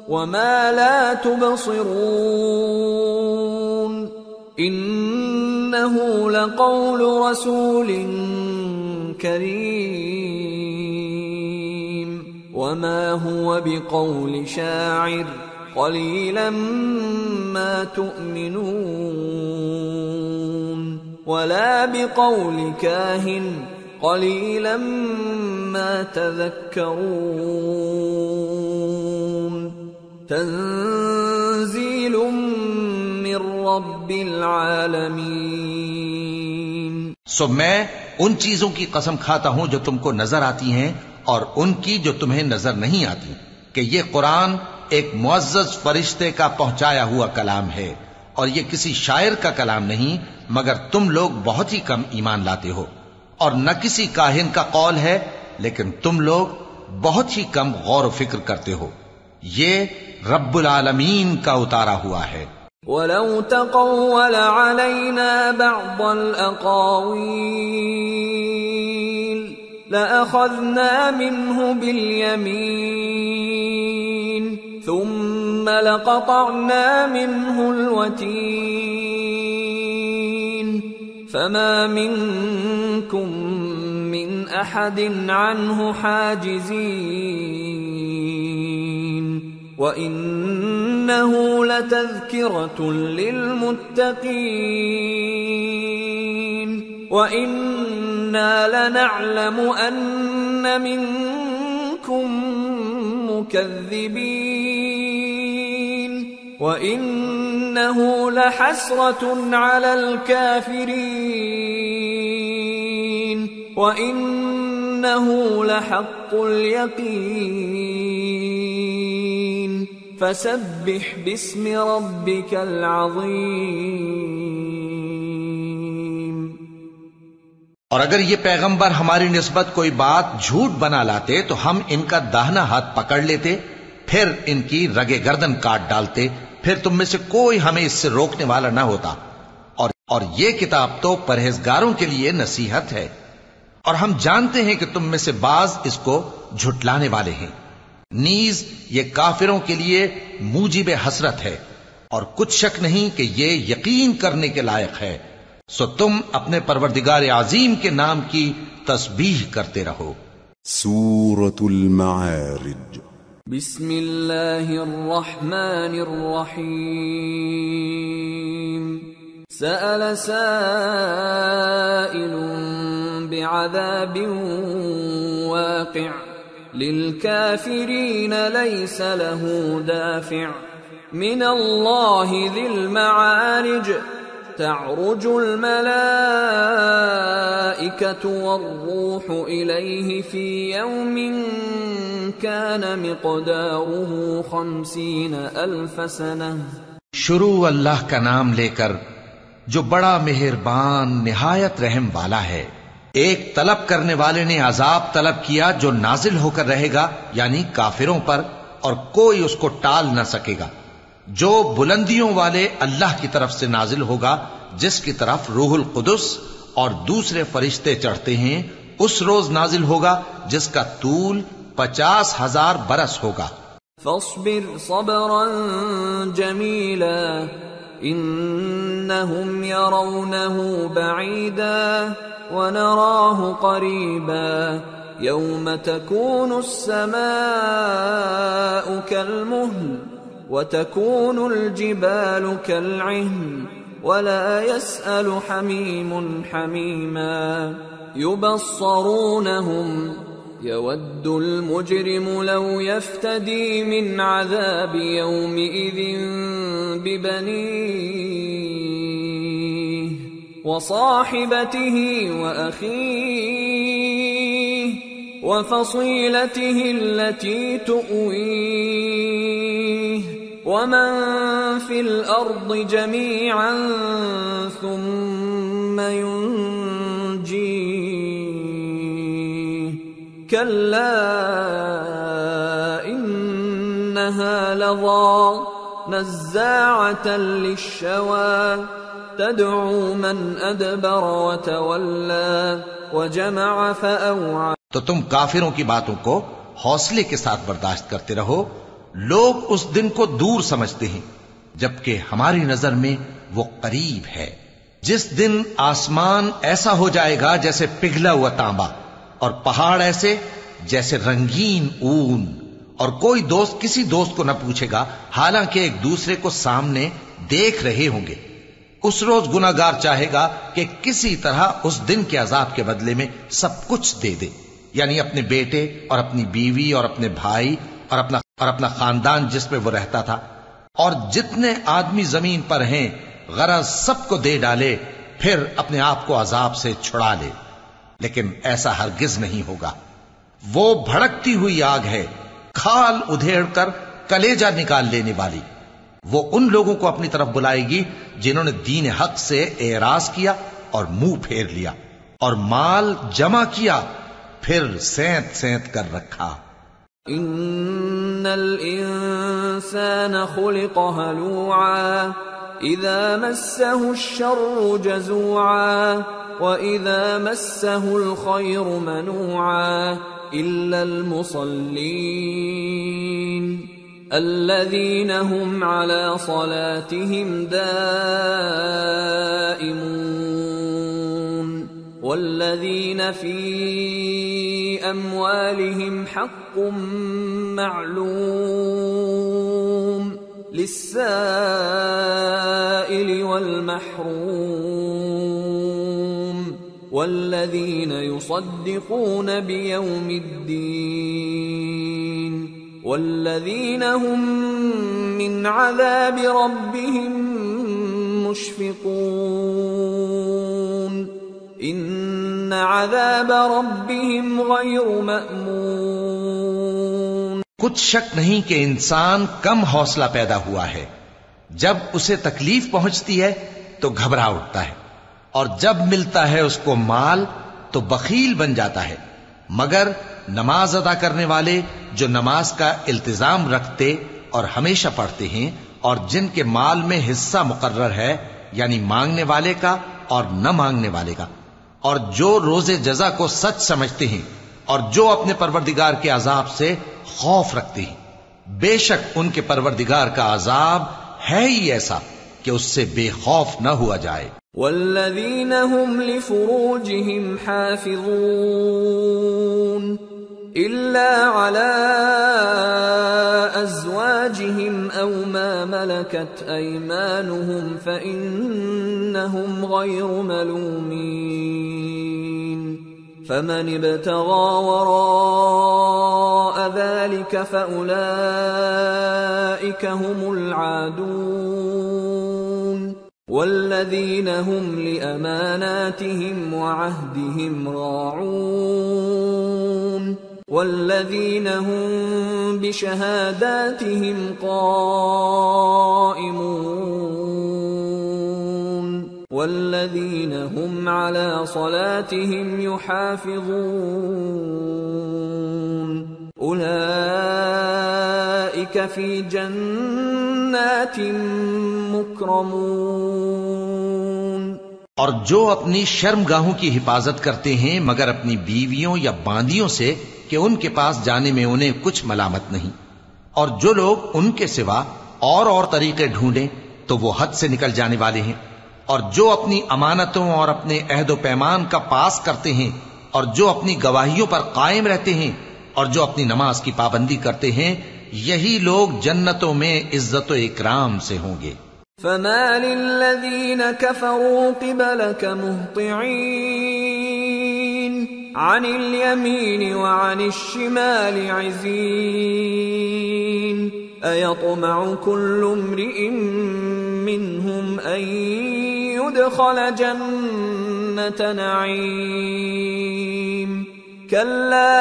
وما لا تبصرون انه لقول رسول کریم وما هو بقول شاعر قليلا ما تؤمنون ولا بقول كاهن قليلا ما تذكرون تنزيل من رب العالمين۔ سو میں ان چیزوں کی قسم کھاتا ہوں جو تم کو نظر آتی ہیں اور ان کی جو تمہیں نظر نہیں آتی کہ یہ قرآن ایک معزز فرشتے کا پہنچایا ہوا کلام ہے اور یہ کسی شاعر کا کلام نہیں، مگر تم لوگ بہت ہی کم ایمان لاتے ہو، اور نہ کسی کاہن کا قول ہے لیکن تم لوگ بہت ہی کم غور و فکر کرتے ہو۔ یہ رب العالمین کا اتارا ہوا ہے۔ وَلَوْ تَقَوَّلَ عَلَيْنَا بَعْضَ الْأَقَاوِيلِ لَأَخَذْنَا مِنْهُ بِالْيَمِينِ ثُمَّ لَقَطَعْنَا مِنْهُ الْوَتِينَ فَمَا مِنْكُمْ مِنْ أَحَدٍ عَنْهُ حَاجِزِينَ وَإِنَّهُ لَتَذْكِرَةٌ لِلْمُتَّقِينَ وَإِنَّا لَنَعْلَمُ أَنَّ مِنْكُمْ مُكَذِّبِينَ وَإِنَّهُ لَحَسْرَةٌ عَلَى الْكَافِرِينَ وَإِنَّهُ لَحَقُّ الْيَقِينِ فَسَبِّحْ بِاسْمِ رَبِّكَ الْعَظِيمِ۔ اور اگر یہ پیغمبر ہماری نسبت کوئی بات جھوٹ بنا لاتے تو ہم ان کا داہنا ہاتھ پکڑ لیتے، پھر ان کی رگے گردن کاٹ ڈالتے، پھر تم میں سے کوئی ہمیں اس سے روکنے والا نہ ہوتا۔ اور یہ کتاب تو پرہیزگاروں کے لیے نصیحت ہے، اور ہم جانتے ہیں کہ تم میں سے بعض اس کو جھٹلانے والے ہیں۔ نیز یہ کافروں کے لیے موجب حسرت ہے، اور کچھ شک نہیں کہ یہ یقین کرنے کے لائق ہے، سو تم اپنے پروردگار عظیم کے نام کی تسبیح کرتے رہو۔ سورة المعارج۔ بسم اللہ الرحمن الرحیم۔ سأل سائل بعذاب واقع للكافرين ليس له دافع من الله ذي المعارج تعرج الملائكة والروح إليه في يوم كان مقداره 50,000 سنة۔ شروع اللہ کا نام لے کر جو بڑا مہربان نہایت رحم والا ہے۔ ایک طلب کرنے والے نے عذاب طلب کیا جو نازل ہو کر رہے گا، یعنی کافروں پر، اور کوئی اس کو ٹال نہ سکے گا، جو بلندیوں والے اللہ کی طرف سے نازل ہوگا، جس کی طرف روح القدس اور دوسرے فرشتے چڑھتے ہیں، اس روز نازل ہوگا جس کا طول 50,000 برس ہوگا۔ فاصبر صبرا جمیلا انہم یرونہ بعیدا ونراہ قریبا یوم تکون السماء کالمہل وتكون الجبال كالعهن ولا يسأل حميم حميما يبصرونهم يود المجرم لو يفتدي من عذاب يومئذ ببنيه وصاحبته وأخيه وفصيلته التي تؤويه ومن في الأرض جميعا ثم ينجيه كلا إنها لظى نزاعة للشوى تدعو من أدبر وتولى وجمع فأوعى۔ تو تم کافروں کی باتوں کو حوصلے کے ساتھ برداشت کرتے رہو۔ لوگ اس دن کو دور سمجھتے ہیں، جبکہ ہماری نظر میں وہ قریب ہے، جس دن آسمان ایسا ہو جائے گا جیسے پگھلا ہوا تانبا، اور پہاڑ ایسے جیسے رنگین اون، اور کوئی دوست کسی دوست کو نہ پوچھے گا، حالانکہ ایک دوسرے کو سامنے دیکھ رہے ہوں گے۔ اس روز گناہگار چاہے گا کہ کسی طرح اس دن کے عذاب کے بدلے میں سب کچھ دے دے، یعنی اپنے بیٹے اور اپنی بیوی اور اپنے بھائی اور اپنا خاندان جس میں وہ رہتا تھا، اور جتنے آدمی زمین پر ہیں، غرض سب کو دے ڈالے، پھر اپنے آپ کو عذاب سے چھڑا لے۔ لیکن ایسا ہرگز نہیں ہوگا۔ وہ بھڑکتی ہوئی آگ ہے، کھال ادھیڑ کر کلیجہ نکال لینے والی۔ وہ ان لوگوں کو اپنی طرف بلائے گی جنہوں نے دین حق سے اعراض کیا اور منہ پھیر لیا، اور مال جمع کیا، پھر سینت سینت کر رکھا۔ ان الانسان خلق هلوعا اذا مسه الشر جزوعا واذا مسه الخير منوعا الا المصلين الذين هم على صلاتهم دائمون والذين في أموالهم حق معلوم للسائل والمحروم والذين يصدقون بيوم الدين والذين هم من عذاب ربهم مشفقون ان عذاب ربهم غیر مأمون۔ کچھ شک نہیں کہ انسان کم حوصلہ پیدا ہوا ہے، جب اسے تکلیف پہنچتی ہے تو گھبرا اٹھتا ہے، اور جب ملتا ہے اس کو مال تو بخیل بن جاتا ہے، مگر نماز ادا کرنے والے جو نماز کا التزام رکھتے اور ہمیشہ پڑھتے ہیں، اور جن کے مال میں حصہ مقرر ہے، یعنی مانگنے والے کا اور نہ مانگنے والے کا، اور جو روز جزا کو سچ سمجھتے ہیں، اور جو اپنے پروردگار کے عذاب سے خوف رکھتے ہیں. بے شک ان کے پروردگار کا عذاب ہے ہی ایسا کہ اس سے بے خوف نہ ہوا جائے. والذین هم لفروجهم حافظون إلا على أزواجهم أو ما ملكت أيمانهم فإنهم غير ملومين فمن ابتغى وراء ذلك فأولئك هم العادون والذين هم لأماناتهم وعهدهم راعون والذين هم بشهاداتهم قائمون والذين هم على صلاتهم يحافظون أولئك في جنات مكرمون. اور جو اپنی شرمگاہوں کی حفاظت کرتے ہیں مگر اپنی بیویوں یا باندیوں سے کہ ان کے پاس جانے میں انہیں کچھ ملامت نہیں، اور جو لوگ ان کے سوا اور طریقے ڈھونڈیں تو وہ حد سے نکل جانے والے ہیں، اور جو اپنی امانتوں اور اپنے عہد و پیمان کا پاس کرتے ہیں، اور جو اپنی گواہیوں پر قائم رہتے ہیں، اور جو اپنی نماز کی پابندی کرتے ہیں، یہی لوگ جنتوں میں عزت و اکرام سے ہوں گے. فما للذین کفروا قبلک مہطعین عن الیمین وعن الشمال عزین ایطمع کل امرئ منہم ان يدخل جنت نعیم کلا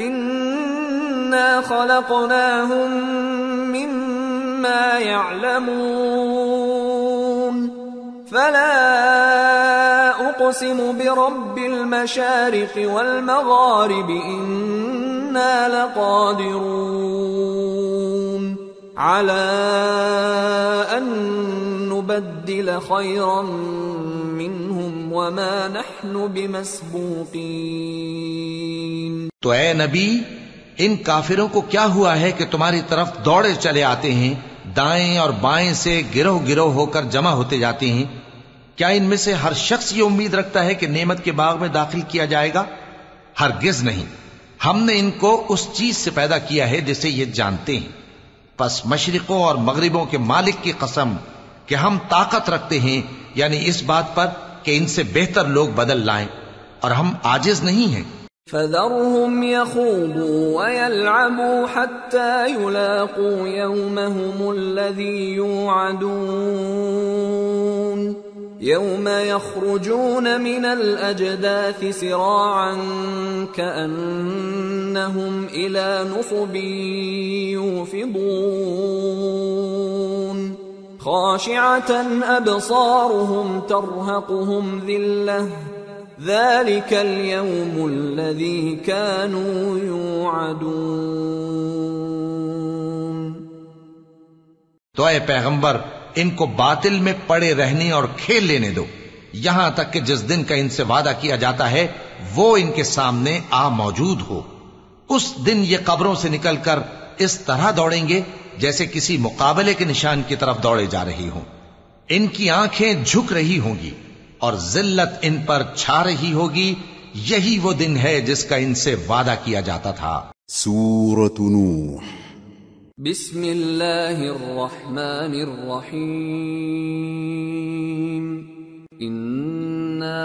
انا خلقناہم مما يعلمون فلا اقسم برب المشارق والمغارب انا لقادرون على ان نبدل خيرا منهم وما نحن بمسبوقين. تو اے نبی، ان کافروں کو کیا ہوا ہے کہ تمہاری طرف دوڑے چلے آتے ہیں، دائیں اور بائیں سے گروہ گروہ ہو کر جمع ہوتے جاتے ہیں؟ کیا ان میں سے ہر شخص یہ امید رکھتا ہے کہ نعمت کے باغ میں داخل کیا جائے گا؟ ہرگز نہیں. ہم نے ان کو اس چیز سے پیدا کیا ہے جسے یہ جانتے ہیں. پس مشرقوں اور مغربوں کے مالک کی قسم کہ ہم طاقت رکھتے ہیں، یعنی اس بات پر کہ ان سے بہتر لوگ بدل لائیں، اور ہم عاجز نہیں ہیں. فذرهم يخوضوا ويلعبوا حتى يلاقوا يومهم الذي يوعدون يوم يخرجون من الأجداث سراعا كأنهم إلى نصب يوفضون خاشعة أبصارهم ترهقهم ذلة ذلك اليوم الذي كانوا يوعدون. تو اے پیغمبر، ان کو باطل میں پڑے رہنے اور کھیل لینے دو یہاں تک کہ جس دن کا ان سے وعدہ کیا جاتا ہے وہ ان کے سامنے آ موجود ہو. اس دن یہ قبروں سے نکل کر اس طرح دوڑیں گے جیسے کسی مقابلے کے نشان کی طرف دوڑے جا رہی ہوں. ان کی آنکھیں جھک رہی ہوں گی اور ذلت ان پر چھا رہی ہوگی. یہی وہ دن ہے جس کا ان سے وعدہ کیا جاتا تھا. سورة نوح. بسم اللہ الرحمن الرحیم. انا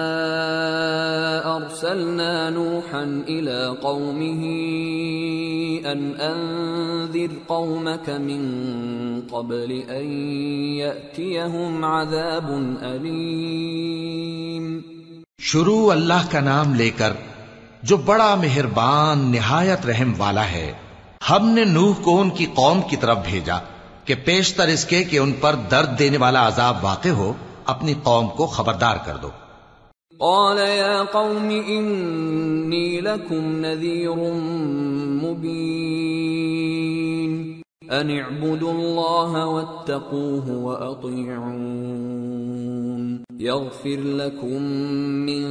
ارسلنا نوحا الى قومه ان انذر قومك من قبل ان يأتيهم عذاب الیم. شروع اللہ کا نام لے کر جو بڑا مہربان نہایت رحم والا ہے. ہم نے نوح کو ان کی قوم کی طرف بھیجا کہ پیشتر اس کے کہ ان پر درد دینے والا عذاب واقع ہو اپنی قوم کو خبردار کر دو. قال يا قوم إني لكم نذير مبين أن اعبدوا الله واتقوه وأطيعون يغفر لكم من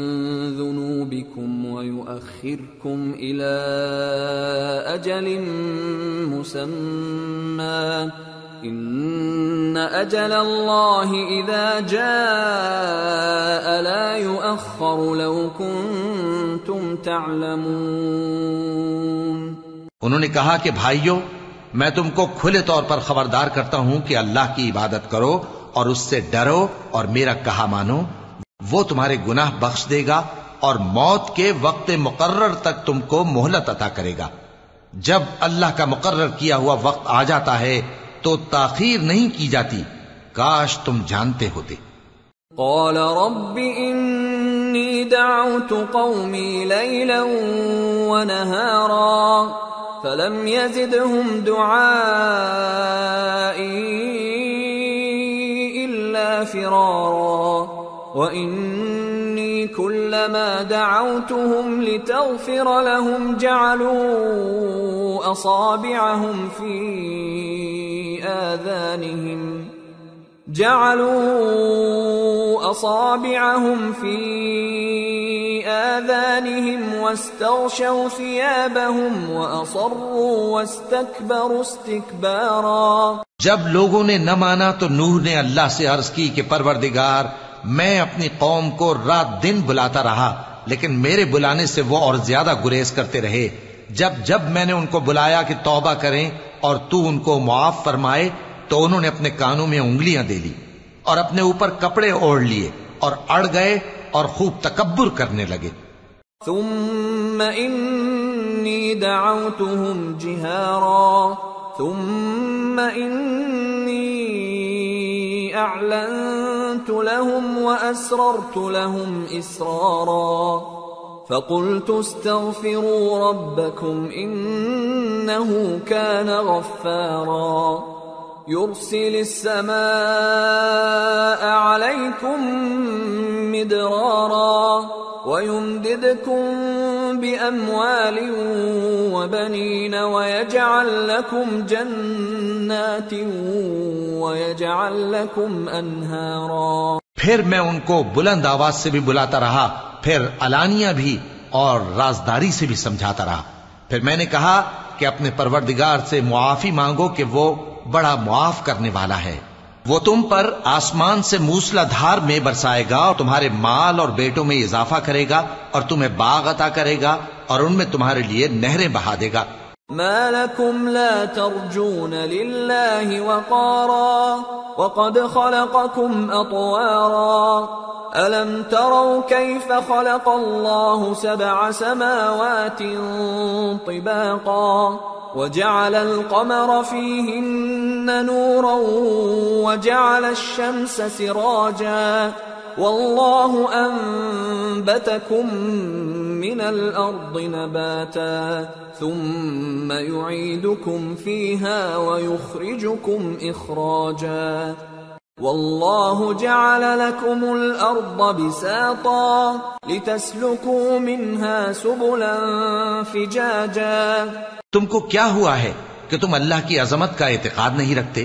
ذنوبكم ويؤخركم إلى أجل مسمى إن أجل الله إذا جاء لا يؤخر لو كنتم تعلمون. انہوں نے کہا کہ بھائیو، میں تم کو کھلے طور پر خبردار کرتا ہوں کہ اللہ کی عبادت کرو اور اس سے ڈرو اور میرا کہا مانو. وہ تمہارے گناہ بخش دے گا اور موت کے وقت مقرر تک تم کو مہلت عطا کرے گا. جب اللہ کا مقرر کیا ہوا وقت آ جاتا ہے تو تاخیر نہیں کی جاتی. کاش تم جانتے ہوتے. قال رب انی دعوت قومی لیلا ونہارا فلم يزدهم دعائي إلا فرارا وإني كلما دعوتهم لتغفر لهم جعلوا أصابعهم في آذانهم واستغشوا ثيابهم وأصروا واستكبروا استكبارا. جب لوگوں نے نہ مانا تو نوح نے اللہ سے عرض کی کہ پروردگار، میں اپنی قوم کو رات دن بلاتا رہا لیکن میرے بلانے سے وہ اور زیادہ گریز کرتے رہے. جب میں نے ان کو بلایا کہ توبہ کریں اور تو ان کو معاف فرمائے تو انہوں نے اپنے کانوں میں انگلیاں دے لی اور اپنے اوپر کپڑے اوڑھ لیے اور اڑ گئے اور خوب تکبر کرنے لگے. ثم انی دعوتهم جہارا ثم انی اعلنت لهم واسررت لهم اسرارا فقلت استغفروا ربكم انه كان غفارا يرسل السماء عليكم مدرارا ويمددكم بأموال وبنين ويجعل لكم جنات ويجعل لكم أنهارا. پھر میں ان کو بلند آواز سے بھی بلاتا رہا، پھر علانیہ بھی اور رازداری سے بھی سمجھاتا رہا. پھر میں نے کہا کہ اپنے پروردگار سے معافی مانگو کہ وہ بڑا معاف کرنے والا ہے. وہ تم پر آسمان سے موسلا دھار میں برسائے گا اور تمہارے مال اور بیٹوں میں اضافہ کرے گا اور تمہیں باغ عطا کرے گا اور ان میں تمہارے لیے نہریں بہا دے گا. ما لكم لا ترجون لله وقارا وقد خلقكم أطوارا ألم تروا كيف خلق الله 7 سماوات طباقا وجعل القمر فيهن نورا وجعل الشمس سراجا والله أنبتكم من الأرض نباتا ثم يعيدكم فيها ويخرجكم إخراجا والله جعل لكم الأرض بساطا لتسلكوا منها سبلا فجاجا. تم کو کیا ہوا ہے کہ تم اللہ کی عظمت کا اعتقاد نہیں رکھتے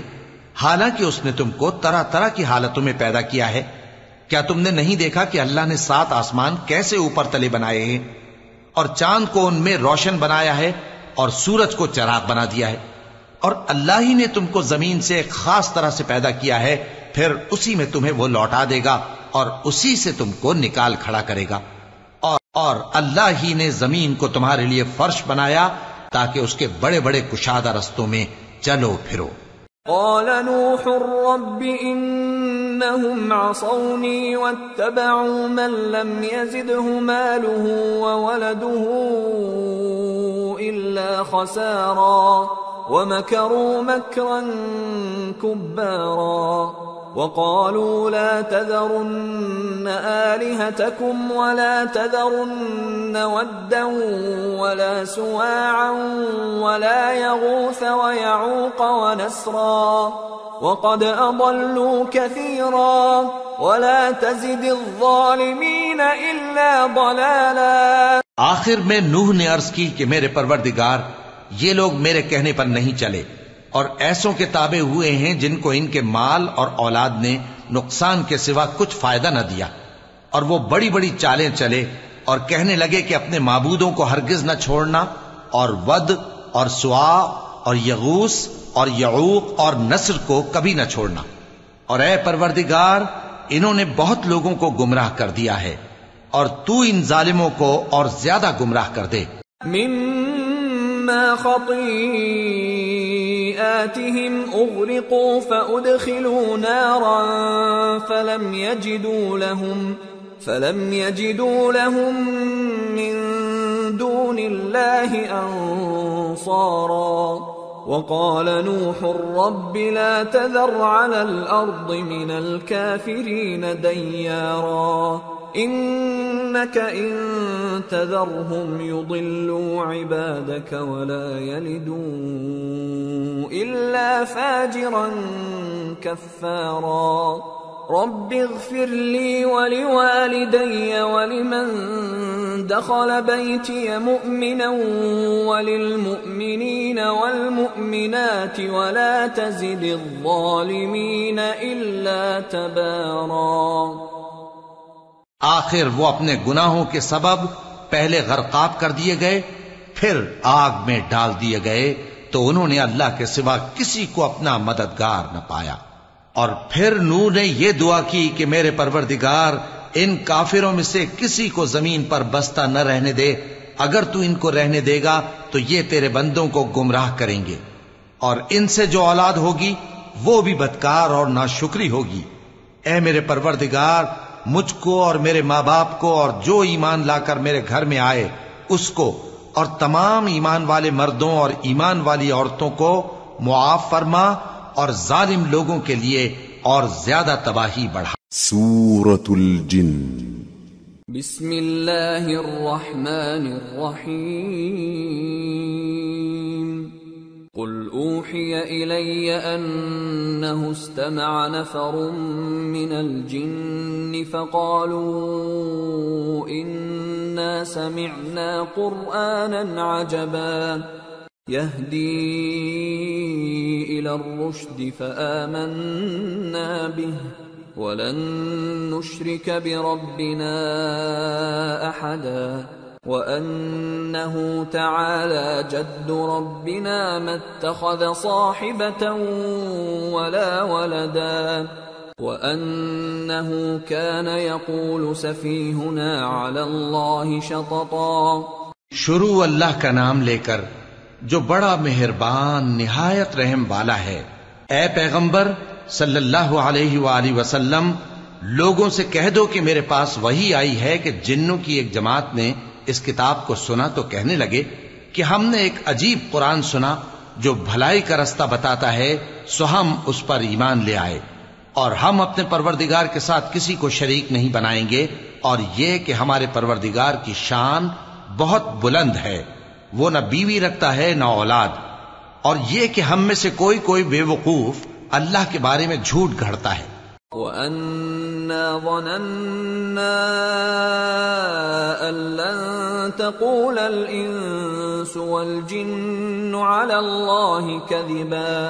حالانکہ اس نے تم کو طرح طرح کی حالتوں میں پیدا کیا ہے؟ کیا تم نے نہیں دیکھا کہ اللہ نے 7 آسمان کیسے اوپر تلے بنائے ہیں اور چاند کو ان میں روشن بنایا ہے اور سورج کو چراغ بنا دیا ہے؟ اور اللہ ہی نے تم کو زمین سے ایک خاص طرح سے پیدا کیا ہے، پھر اسی میں تمہیں وہ لوٹا دے گا اور اسی سے تم کو نکال کھڑا کرے گا. اور اللہ ہی نے زمین کو تمہارے لیے فرش بنایا تاکہ اس کے بڑے بڑے کشادہ رستوں میں چلو پھرو. قال نوح رب انهم عصوني واتبعوا من لم يزده ماله وولده الا خسارا ومكروا مكرا كبارا وقالوا لا تذرن آلهتكم ولا تذرن ودا ولا سواعا ولا يغوث ويعوق ونسرا وقد أضلوا كثيرا ولا تزد الظالمين إلا ضلالا. آخر میں نوح نے عرض کی کہ میرے پروردگار، یہ لوگ میرے کہنے پر نہیں چلے اور ایسوں کے تابع ہوئے ہیں جن کو ان کے مال اور اولاد نے نقصان کے سوا کچھ فائدہ نہ دیا، اور وہ بڑی بڑی چالیں چلے اور کہنے لگے کہ اپنے معبودوں کو ہرگز نہ چھوڑنا، اور ود اور سوا اور یغوس اور یعوق اور نصر کو کبھی نہ چھوڑنا۔ اور اے پروردگار، انہوں نے بہت لوگوں کو گمراہ کر دیا ہے، اور تو ان ظالموں کو اور زیادہ گمراہ کر دے۔ مما خطيئاتهم أغرقوا فأدخلوا نارا فلم يجدوا لهم من دون الله أنصارا وقال نوح رب لا تذر على الأرض من الكافرين ديارا إنك إن تذرهم يضلوا عبادك ولا يلدوا إلا فاجرا كفارا رب اغفر لي ولوالدي ولمن دخل بيتي مؤمنا وللمؤمنين والمؤمنات ولا تزد الظالمين إلا تبارا۔ آخر وہ اپنے گناہوں کے سبب پہلے غرقاب کر دیے گئے، پھر آگ میں ڈال دیے گئے، تو انہوں نے اللہ کے سوا کسی کو اپنا مددگار نہ پایا۔ اور پھر نوح نے یہ دعا کی کہ میرے پروردگار، ان کافروں میں سے کسی کو زمین پر بستہ نہ رہنے دے، اگر تو ان کو رہنے دے گا تو یہ تیرے بندوں کو گمراہ کریں گے، اور ان سے جو اولاد ہوگی وہ بھی بدکار اور ناشکری ہوگی۔ اے میرے پروردگار، مجھ کو اور میرے ماں باپ کو اور جو ایمان لا کر میرے گھر میں آئے اس کو اور تمام ایمان والے مردوں اور ایمان والی عورتوں کو معاف فرما، اور ظالم لوگوں کے لیے اور زیادہ تباہی بڑھا۔ سورة الجن۔ بسم اللہ الرحمن الرحیم۔ قل اوحی الی انہ استمع نفر من الجن فقالوا انا سمعنا قرآنا عجبا يهدي إلى الرشد فآمنا به ولن نشرك بربنا أحدا وأنه تعالى جد ربنا ما اتخذ صاحبة ولا ولدا وأنه كان يقول سفيهنا على الله شططا۔ شروع اللہ کا نام لے کر جو بڑا مہربان نہایت رحم والا ہے۔ اے پیغمبر صلی اللہ علیہ وآلہ وسلم، لوگوں سے کہہ دو کہ میرے پاس وحی آئی ہے کہ جنوں کی ایک جماعت نے اس کتاب کو سنا تو کہنے لگے کہ ہم نے ایک عجیب قرآن سنا جو بھلائی کا رستہ بتاتا ہے، سو ہم اس پر ایمان لے آئے، اور ہم اپنے پروردگار کے ساتھ کسی کو شریک نہیں بنائیں گے، اور یہ کہ ہمارے پروردگار کی شان بہت بلند ہے، وہ نہ بیوی رکھتا ہے نہ اولاد، اور یہ کہ ہم میں سے کوئی بے وقوف اللہ کے بارے میں جھوٹ گھڑتا ہے۔ وَأَنَّا ظَنَنَّا أَن لَّن تَقُولَ الْإِنسُ وَالْجِنُّ عَلَى اللَّهِ كَذِبًا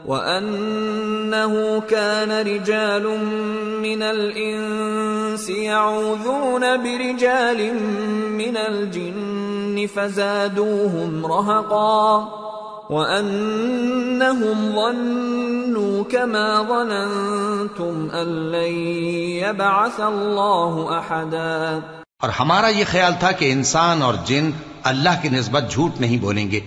وَأَنَّهُ كَانَ رِجَالٌ مِّنَ الْإِنسِ يَعُوذُونَ بِرِجَالٍ مِّنَ الْجِنِّ فَزَادُوهُمْ رَهَقًا وَأَنَّهُمْ ظَنُّوا كَمَا ظَنَنْتُمْ أَن لَّن يَبْعَثَ اللَّهُ أَحَدًا۔ اور ہمارا یہ خیال تھا کہ انسان اور جن اللہ کی نسبت جھوٹ نہیں بولیں گے،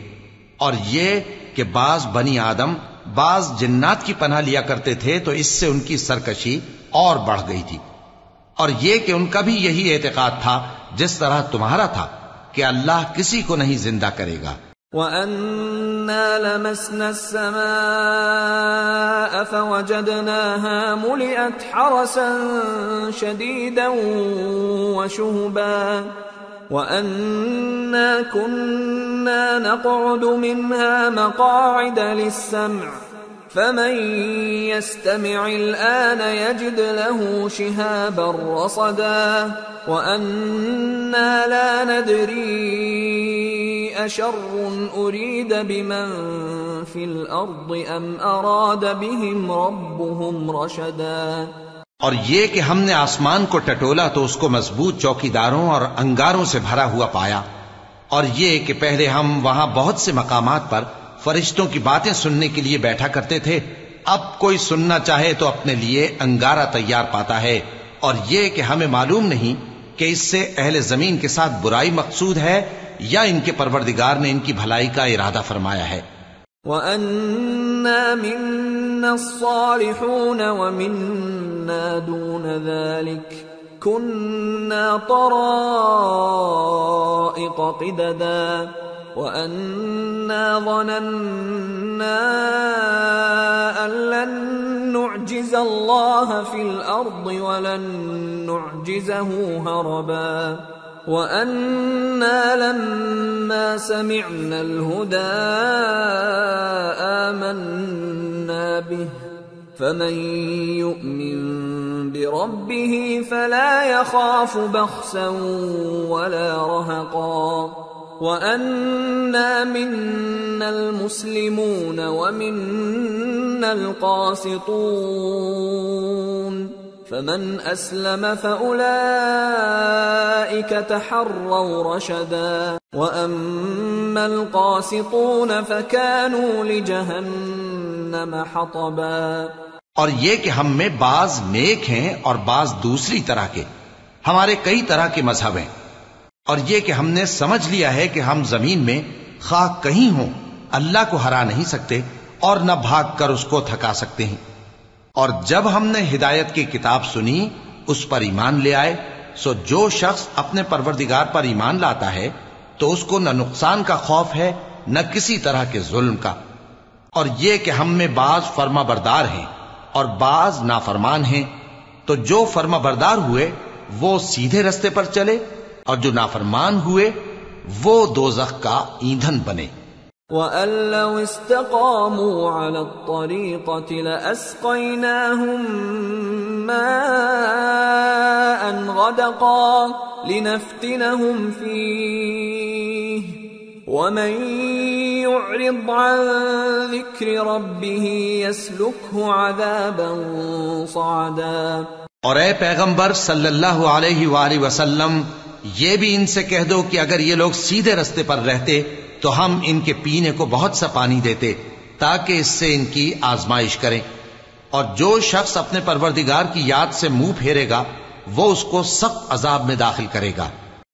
اور یہ کہ بعض بنی آدم بعض جنات کی پناہ لیا کرتے تھے تو اس سے ان کی سرکشی اور بڑھ گئی تھی، اور یہ کہ ان کا بھی یہی اعتقاد تھا جس طرح تمہارا تھا کہ اللہ کسی کو نہیں زندہ کرے گا۔ وَأَنَّا لَمَسْنَا السَّمَاءَ فَوَجَدْنَاهَا مُلِئَتْ حَرَسًا شَدِيدًا وَشُهُبًا وَأَنَّا كُنَّا نَقْعُدُ مِنْهَا مَقَاعِدَ لِلسَّمْعِ فَمَن يَسْتَمِعِ الْآنَ يَجِدْ لَهُ شِهَابًا رَّصَدًا وَأَنَّا لَا نَدْرِي أشر أريد بمن في الأرض أم أراد بهم ربهم رشدا۔ اور یہ کہ ہم نے آسمان کو ٹٹولا تو اس کو مضبوط چوکیداروں اور انگاروں سے بھرا ہوا پایا، اور یہ کہ پہلے ہم وہاں بہت سے مقامات پر فرشتوں کی باتیں سننے کے لیے بیٹھا کرتے تھے، اب کوئی سننا چاہے تو اپنے لیے انگارہ تیار پاتا ہے، اور یہ کہ ہمیں معلوم نہیں کہ اس سے اہل زمین کے ساتھ برائی مقصود ہے یا ان کے پروردگار نے ان کی بھلائی کا ارادہ فرمایا ہے۔ وَأَنَّا مِنَّا الصَّالِحُونَ وَمِنَّا دُونَ ذَلِكَ كُنَّا طَرَائِقَ قِدَدًا وَأَنَّا ظَنَنَّا أَن لَّن نُّعْجِزَ اللَّهَ فِي الْأَرْضِ وَلَن نُّعْجِزَهُ هَرَبًا وَأَنَّا لَمَّا سَمِعْنَا الْهُدَىٰ آمَنَّا بِهِ فَمَن يُؤْمِن بِرَبِّهِ فَلَا يَخَافُ بَخْسًا وَلَا رَهَقًا وَأَنَّا مِنَّا الْمُسْلِمُونَ وَمِنَّا الْقَاسِطُونَ فَمَنْ أَسْلَمَ فَأُولَئِكَ تَحَرَّوْا رَشَدًا وَأَمَّا الْقَاسِطُونَ فَكَانُوا لِجَهَنَّمَ حَطَبًا۔ اور یہ کہ ہم میں بعض نیک ہیں اور بعض دوسری طرح کے، ہمارے کئی طرح کے مذہب ہیں، اور یہ کہ ہم نے سمجھ لیا ہے کہ ہم زمین میں خواہ کہیں ہوں اللہ کو ہرا نہیں سکتے اور نہ بھاگ کر اس کو تھکا سکتے ہیں۔ اور جب ہم نے ہدایت کی کتاب سنی اس پر ایمان لے آئے، سو جو شخص اپنے پروردگار پر ایمان لاتا ہے تو اس کو نہ نقصان کا خوف ہے نہ کسی طرح کے ظلم کا۔ اور یہ کہ ہم میں بعض فرما بردار ہیں اور بعض نافرمان ہیں، تو جو فرما بردار ہوئے وہ سیدھے رستے پر چلے، اور جو نافرمان ہوئے وہ دوزخ کا ایندھن بنے۔ وَأَن لَّوْ اسْتَقَامُوا عَلَى الطَّرِيقَةِ لَأَسْقَيْنَاهُم مَّاءً غَدَقًا لِّنَفْتِنَهُمْ فِيهِ وَمَن يُعْرِضْ عَن ذِكْرِ رَبِّهِ يَسْلُكْهُ عَذَابًا صَعَدًا۔ اور اے پیغمبر صلی اللہ علیہ وآلہ وسلم، یہ بھی ان سے کہہ دو کہ اگر یہ لوگ سیدھے رستے پر رہتے تو ہم ان کے پینے کو بہت سا پانی دیتے تاکہ اس سے ان کی آزمائش کریں، اور جو شخص اپنے پروردگار کی یاد سے منہ پھیرے گا وہ اس کو سخت عذاب میں داخل کرے گا۔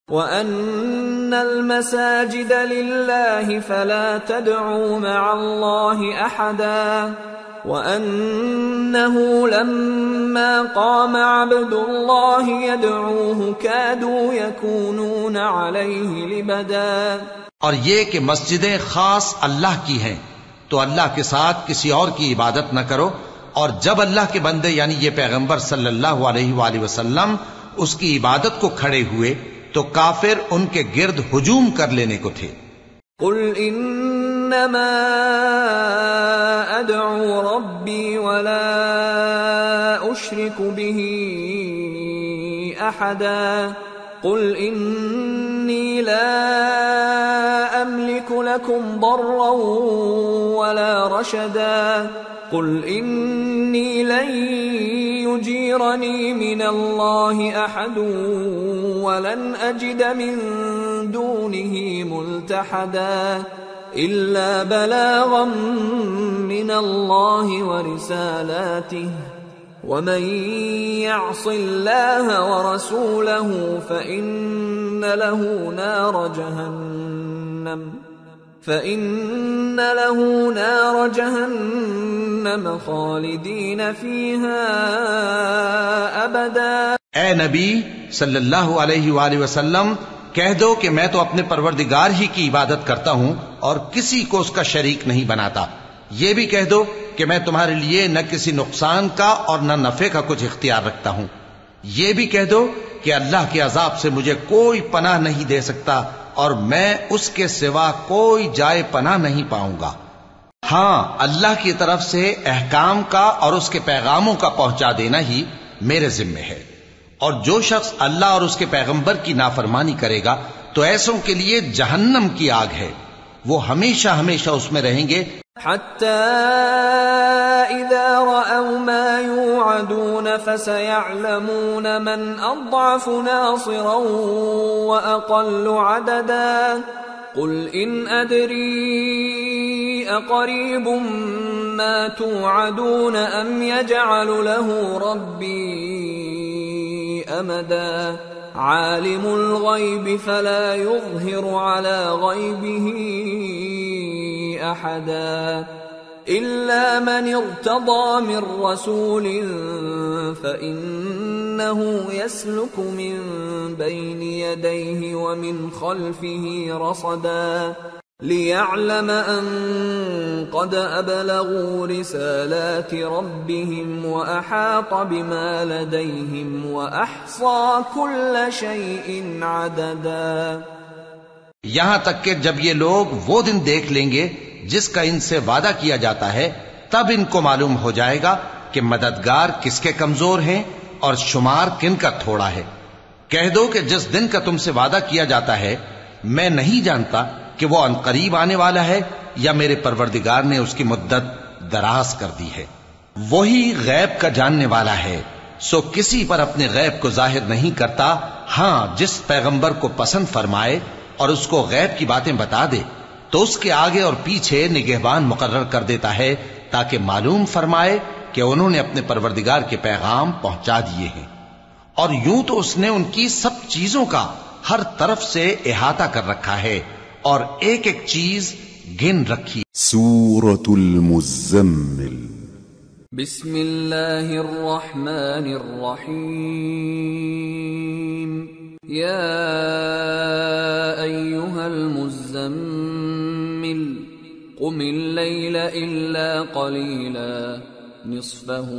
وَأَنَّ الْمَسَاجِدَ لِلَّهِ فَلَا تَدْعُوا مَعَ اللَّهِ أَحَدًا وَأَنَّهُ لَمَّا قَامَ عَبْدُ اللَّهِ يَدْعُوهُ كَادُوا يَكُونُونَ عَلَيْهِ لِبَدًا۔ اور یہ کہ مسجدیں خاص اللہ کی ہیں تو اللہ کے ساتھ کسی اور کی عبادت نہ کرو، اور جب اللہ کے بندے یعنی یہ پیغمبر صلی اللہ علیہ وآلہ وسلم اس کی عبادت کو کھڑے ہوئے تو کافر ان کے گرد ہجوم کر لینے کو تھے۔ قل انما ادعو ربی ولا اشرک به احدا قل انی لا املک لکم ضرا ولا رشدا قل انی لن يجيرني من الله احد ولن اجد من دونه ملتحدا الا بلاغا من الله ورسالاته ومن يعص الله ورسوله فإن له نار جہنم خالدین فیہا ابدا۔ اے نبی صلی اللہ علیہ وآلہ وسلم، کہہ دو کہ میں تو اپنے پروردگار ہی کی عبادت کرتا ہوں اور کسی کو اس کا شریک نہیں بناتا۔ یہ بھی کہہ دو کہ میں تمہارے لیے نہ کسی نقصان کا اور نہ نفع کا کچھ اختیار رکھتا ہوں۔ یہ بھی کہہ دو کہ اللہ کے عذاب سے مجھے کوئی پناہ نہیں دے سکتا اور میں اس کے سوا کوئی جائے پناہ نہیں پاؤں گا۔ ہاں، اللہ کی طرف سے احکام کا اور اس کے پیغاموں کا پہنچا دینا ہی میرے ذمہ ہے، اور جو شخص اللہ اور اس کے پیغمبر کی نافرمانی کرے گا تو ایسوں کے لیے جہنم کی آگ ہے، وہ ہمیشہ ہمیشہ اس میں رہیں گے. حتى إذا رأوا ما يوعدون فسيعلمون من أضعف ناصرا وأقل عددا قل إن أدري أقريب ما توعدون أم يجعل له ربي أمدا عالم الغيب فلا يظهر على غيبه أحدا إلا من ارتضى من رسول فإنه يسلك من بين يديه ومن خلفه رصدا ليعلم أن قد أبلغوا رسالات ربهم وأحاط بما لديهم وأحصى كل شيء عددا. یہاں تک کہ جب یہ لوگ وہ دن دیکھ لیں گے جس کا ان سے وعدہ کیا جاتا ہے، تب ان کو معلوم ہو جائے گا کہ مددگار کس کے کمزور ہیں اور شمار کن کا تھوڑا ہے. کہہ دو کہ جس دن کا تم سے وعدہ کیا جاتا ہے میں نہیں جانتا کہ وہ عنقریب آنے والا ہے یا میرے پروردگار نے اس کی مدت دراز کر دی ہے. وہی غیب کا جاننے والا ہے، سو کسی پر اپنے غیب کو ظاہر نہیں کرتا، ہاں جس پیغمبر کو پسند فرمائے اور اس کو غیب کی باتیں بتا دے تو اس کے آگے اور پیچھے نگہبان مقرر کر دیتا ہے تاکہ معلوم فرمائے کہ انہوں نے اپنے پروردگار کے پیغام پہنچا دیے ہیں. اور یوں تو اس نے ان کی سب چیزوں کا ہر طرف سے احاطہ کر رکھا ہے اور ایک ایک چیز گن رکھی. سورة المزمل. بسم اللہ الرحمن الرحیم. یا ایہا المزمل قم اللیل الا قلیلا نصفه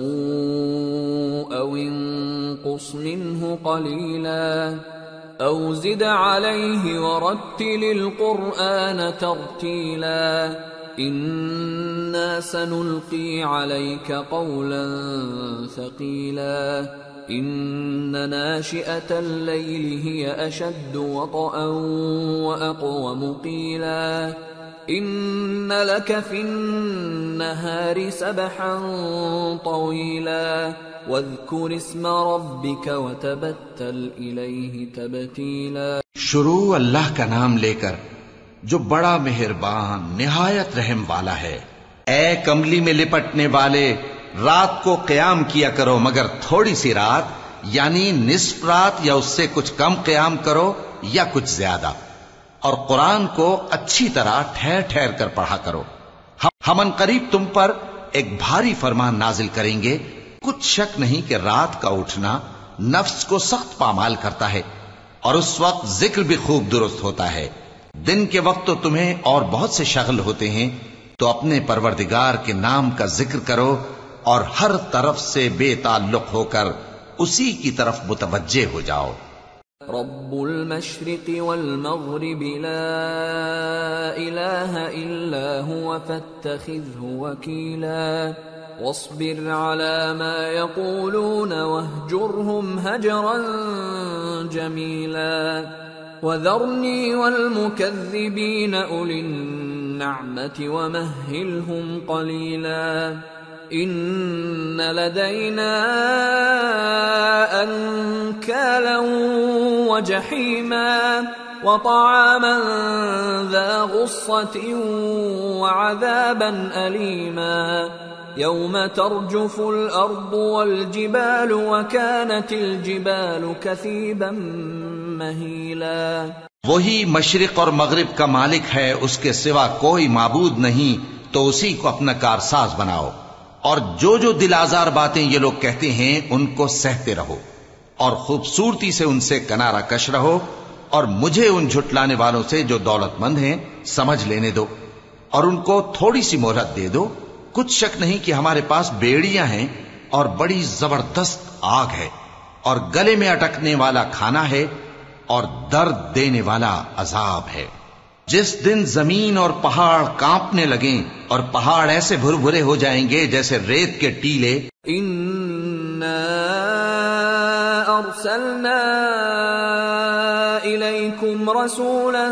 او انقص منه قلیلا او زد علیہ ورتل القرآن ترتیلا انا سنلقی علیک قولا ثقیلا ان ناشئة الليل هي اشد وطئا واقوم قیلا ان لك في النهار سبحا طويلا واذكر اسم ربك وتبتل الیہ تبتیلا. شروع اللہ کا نام لے کر جو بڑا مہربان نہایت رحم والا ہے. اے کملی میں لپٹنے والے، رات کو قیام کیا کرو مگر تھوڑی سی رات، یعنی نصف رات یا اس سے کچھ کم قیام کرو یا کچھ زیادہ، اور قرآن کو اچھی طرح ٹھہر ٹھہر کر پڑھا کرو. ہم ان قریب تم پر ایک بھاری فرمان نازل کریں گے. کچھ شک نہیں کہ رات کا اٹھنا نفس کو سخت پامال کرتا ہے اور اس وقت ذکر بھی خوب درست ہوتا ہے. دن کے وقت تو تمہیں اور بہت سے شغل ہوتے ہیں، تو اپنے پروردگار کے نام کا ذکر کرو اور ہر طرف سے بے تعلق ہو کر اسی کی طرف متوجہ ہو جاؤ. رب المشرق والمغرب لا الہ الا هو فاتخذه وکیلا واصبر على ما يقولون واهجرهم هجرا جميلا وذرني والمكذبين أولي النعمة ومهلهم قليلا إن لدينا أنكالا وجحيما وطعاما ذا غصة وعذابا أليما يوم ترجف الأرض والجبال وكانت الجبال كثيبا مهيلا. وہی مشرق اور مغرب کا مالک ہے، اس کے سوا کوئی معبود نہیں، تو اسی کو اپنا کارساز بناؤ. اور جو دل آزار باتیں یہ لوگ کہتے ہیں ان کو سہتے رہو اور خوبصورتی سے ان سے کنارہ کش رہو، اور مجھے ان جھٹلانے والوں سے جو دولت مند ہیں سمجھ لینے دو اور ان کو تھوڑی سی مہلت دے دو. کچھ شک نہیں کہ ہمارے پاس بیڑیاں ہیں اور بڑی زبردست آگ ہے اور گلے میں اٹکنے والا کھانا ہے اور درد دینے والا عذاب ہے. جس دن زمین اور پہاڑ کانپنے لگیں اور پہاڑ ایسے بھر بھرے ہو جائیں گے جیسے ریت کے ٹیلے. اِنَّا أَرْسَلْنَا إِلَيْكُمْ إليكم رسولا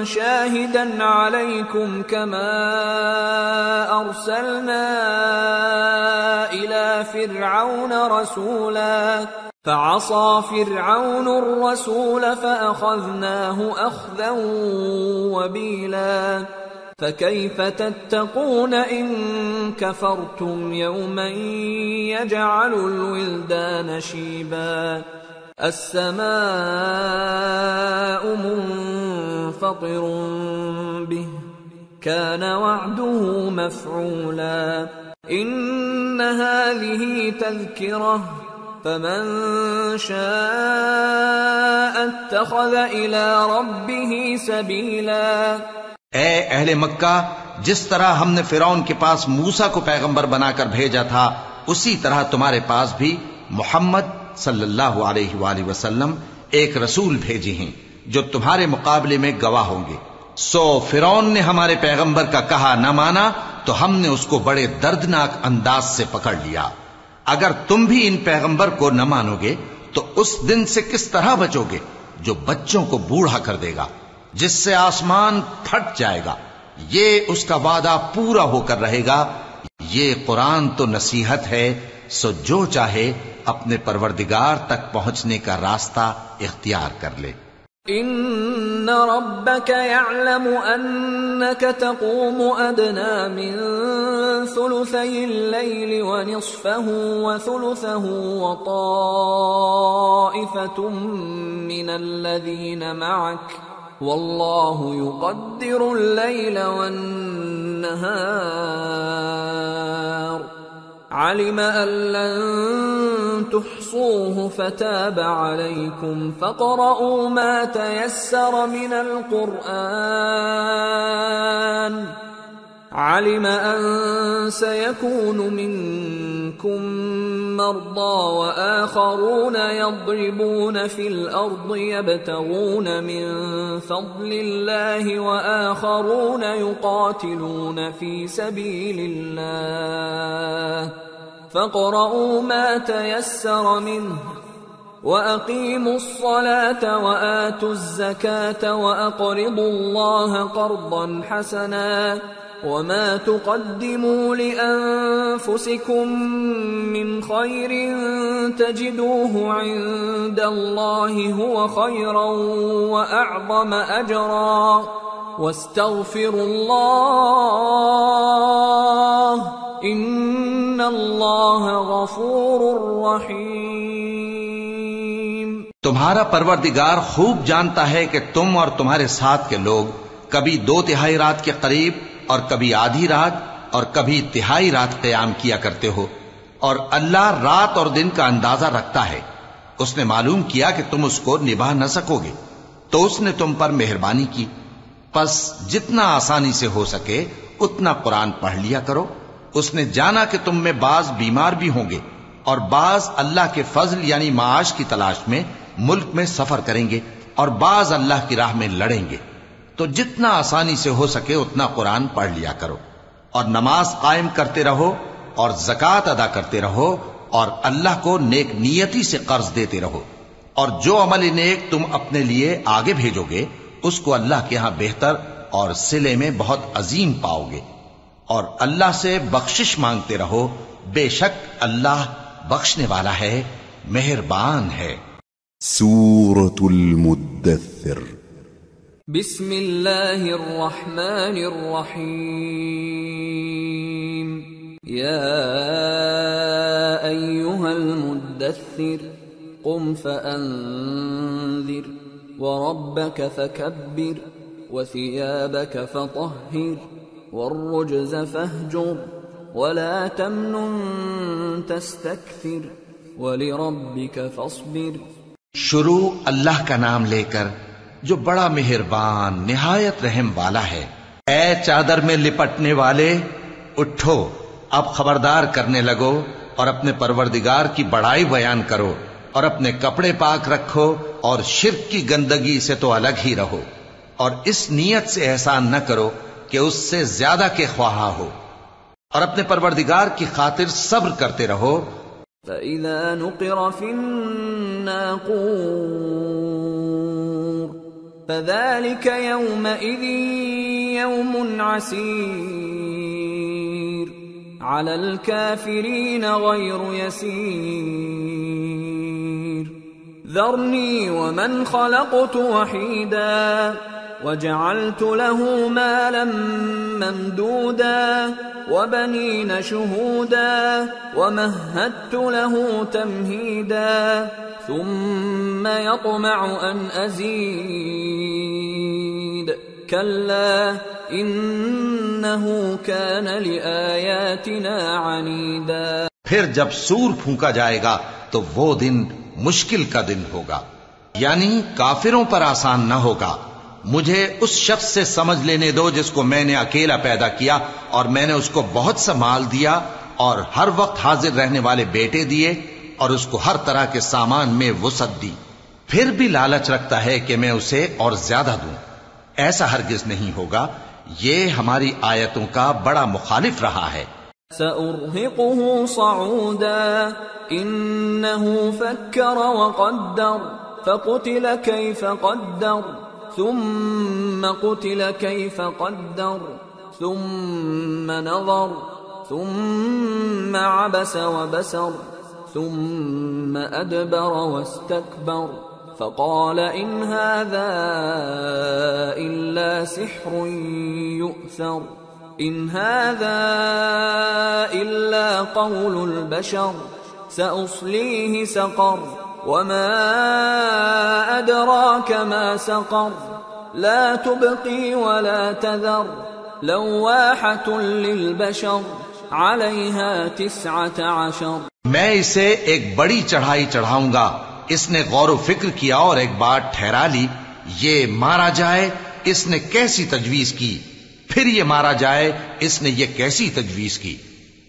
شاهدا عليكم كما أرسلنا إلى فرعون رسولا فعصى فرعون الرسول فأخذناه أخذا وبيلا فكيف تتقون إن كفرتم يوما يجعل الولدان شيبا السماء منفطر به كان وعده مفعولا إن هذه تذكرة فمن شاء اتخذ إلى ربه سبيلا۔ اے اہل مکہ، جس طرح ہم نے فرعون کے پاس موسیٰ کو پیغمبر بنا کر بھیجا تھا، اسی طرح تمہارے پاس بھی محمد صلی اللہ علیہ وآلہ وسلم ایک رسول بھیجے ہیں جو تمہارے مقابلے میں گواہ ہوں گے۔ سو فرعون نے ہمارے پیغمبر کا کہا نہ مانا تو ہم نے اس کو بڑے دردناک انداز سے پکڑ لیا۔ اگر تم بھی ان پیغمبر کو نہ مانو گے تو اس دن سے کس طرح بچو گے جو بچوں کو بوڑھا کر دے گا، جس سے آسمان پھٹ جائے گا۔ یہ اس کا وعدہ پورا ہو کر رہے گا۔ یہ قرآن تو نصیحت ہے، سو جو چاہے اپنے پروردگار تک پہنچنے کا راستہ اختیار کر لے۔ ان ربك يعلم انك تقوم ادنى من ثلثي الليل ونصفه وثلثه وطائفة من الذين معك والله يقدر الليل والنهار علم أن لن تحصوه فتاب عليكم فاقرؤوا ما تيسر من القرآن علم أن سيكون منكم مرضى وآخرون يضربون في الأرض يبتغون من فضل الله وآخرون يقاتلون في سبيل الله فاقرؤوا ما تيسر منه وأقيموا الصلاة وآتوا الزكاة وأقرضوا الله قرضا حسنا وما تقدموا لأنفسكم من خير تجدوه عند الله هو خيرا وأعظم أجرا واستغفروا الله إن الله غفور رحيم۔ تمہارا پروردگار خوب جانتا ہے کہ تم اور تمہارے ساتھ کے لوگ کبھی 2/3 رات کے قریب اور کبھی آدھی رات اور کبھی تہائی رات قیام کیا کرتے ہو، اور اللہ رات اور دن کا اندازہ رکھتا ہے۔ اس نے معلوم کیا کہ تم اس کو نبھا نہ سکو گے تو اس نے تم پر مہربانی کی، پس جتنا آسانی سے ہو سکے اتنا قرآن پڑھ لیا کرو۔ اس نے جانا کہ تم میں بعض بیمار بھی ہوں گے اور بعض اللہ کے فضل یعنی معاش کی تلاش میں ملک میں سفر کریں گے اور بعض اللہ کی راہ میں لڑیں گے، تو جتنا آسانی سے ہو سکے اتنا قرآن پڑھ لیا کرو، اور نماز قائم کرتے رہو اور زکوٰۃ ادا کرتے رہو اور اللہ کو نیک نیتی سے قرض دیتے رہو، اور جو عمل نیک تم اپنے لیے آگے بھیجو گے اس کو اللہ کے ہاں بہتر اور صلے میں بہت عظیم پاؤ گے، اور اللہ سے بخشش مانگتے رہو، بے شک اللہ بخشنے والا ہے، مہربان ہے۔ سورة المدثر۔ بسم اللہ الرحمن الرحیم۔ یا ایہا المدثر قم فانذر وربك فكبر وثيابك فطهر والرجز فاهجر ولا تمنن تستكثر ولربك فاصبر۔ شروع اللہ کا نام لے کر جو بڑا مہربان نہایت رحم والا ہے۔ اے چادر میں لپٹنے والے، اٹھو، اب خبردار کرنے لگو اور اپنے پروردگار کی بڑائی بیان کرو، اور اپنے کپڑے پاک رکھو اور شرک کی گندگی سے تو الگ ہی رہو، اور اس نیت سے احسان نہ کرو کہ اس سے زیادہ کے خواہاں ہو، اور اپنے پروردگار کی خاطر صبر کرتے رہو۔ فَإِذَا نُقِرَ فِي النَّاقُورِ فذلك يومئذ يوم عسير على الكافرين غير يسير ذرني ومن خلقت وحيدا وجعلت له مالا ممدودا وبنين شهودا ومهدت له تمهيدا ثم يطمع أن أزيد كلا إنه كان لآياتنا عنيدا. پھر جب سور پھونکا جائے گا تو وہ دن مشکل کا دن ہوگا، یعنی کافروں پر آسان نہ ہوگا. مجھے اس شخص سے سمجھ لینے دو جس کو میں نے اکیلا پیدا کیا اور میں نے اس کو بہت سا مال دیا اور ہر وقت حاضر رہنے والے بیٹے دیے اور اس کو ہر طرح کے سامان میں وسعت دی، پھر بھی لالچ رکھتا ہے کہ میں اسے اور زیادہ دوں. ایسا ہرگز نہیں ہوگا، یہ ہماری آیتوں کا بڑا مخالف رہا ہے. سأرهقه صعودا إنه فكر وقدر فقتل كيف قدر ثم قتل كيف قدر ثم نظر ثم عبس وبسر ثم أدبر واستكبر فقال إن هذا إلا سحر يؤثر إن هذا إلا قول البشر سأصليه سقر وما أدراك ما سقر لا تبقي ولا تذر لواحة للبشر عليها 19. میں اسے ایک بڑی چڑھائی چڑھاؤں گا. اس نے غور و فکر کیا اور ایک بات ٹھہرا لی، یہ مارا جائے، اس نے کیسی تجویز کی، پھر یہ مارا جائے، اس نے یہ کیسی تجویز کی.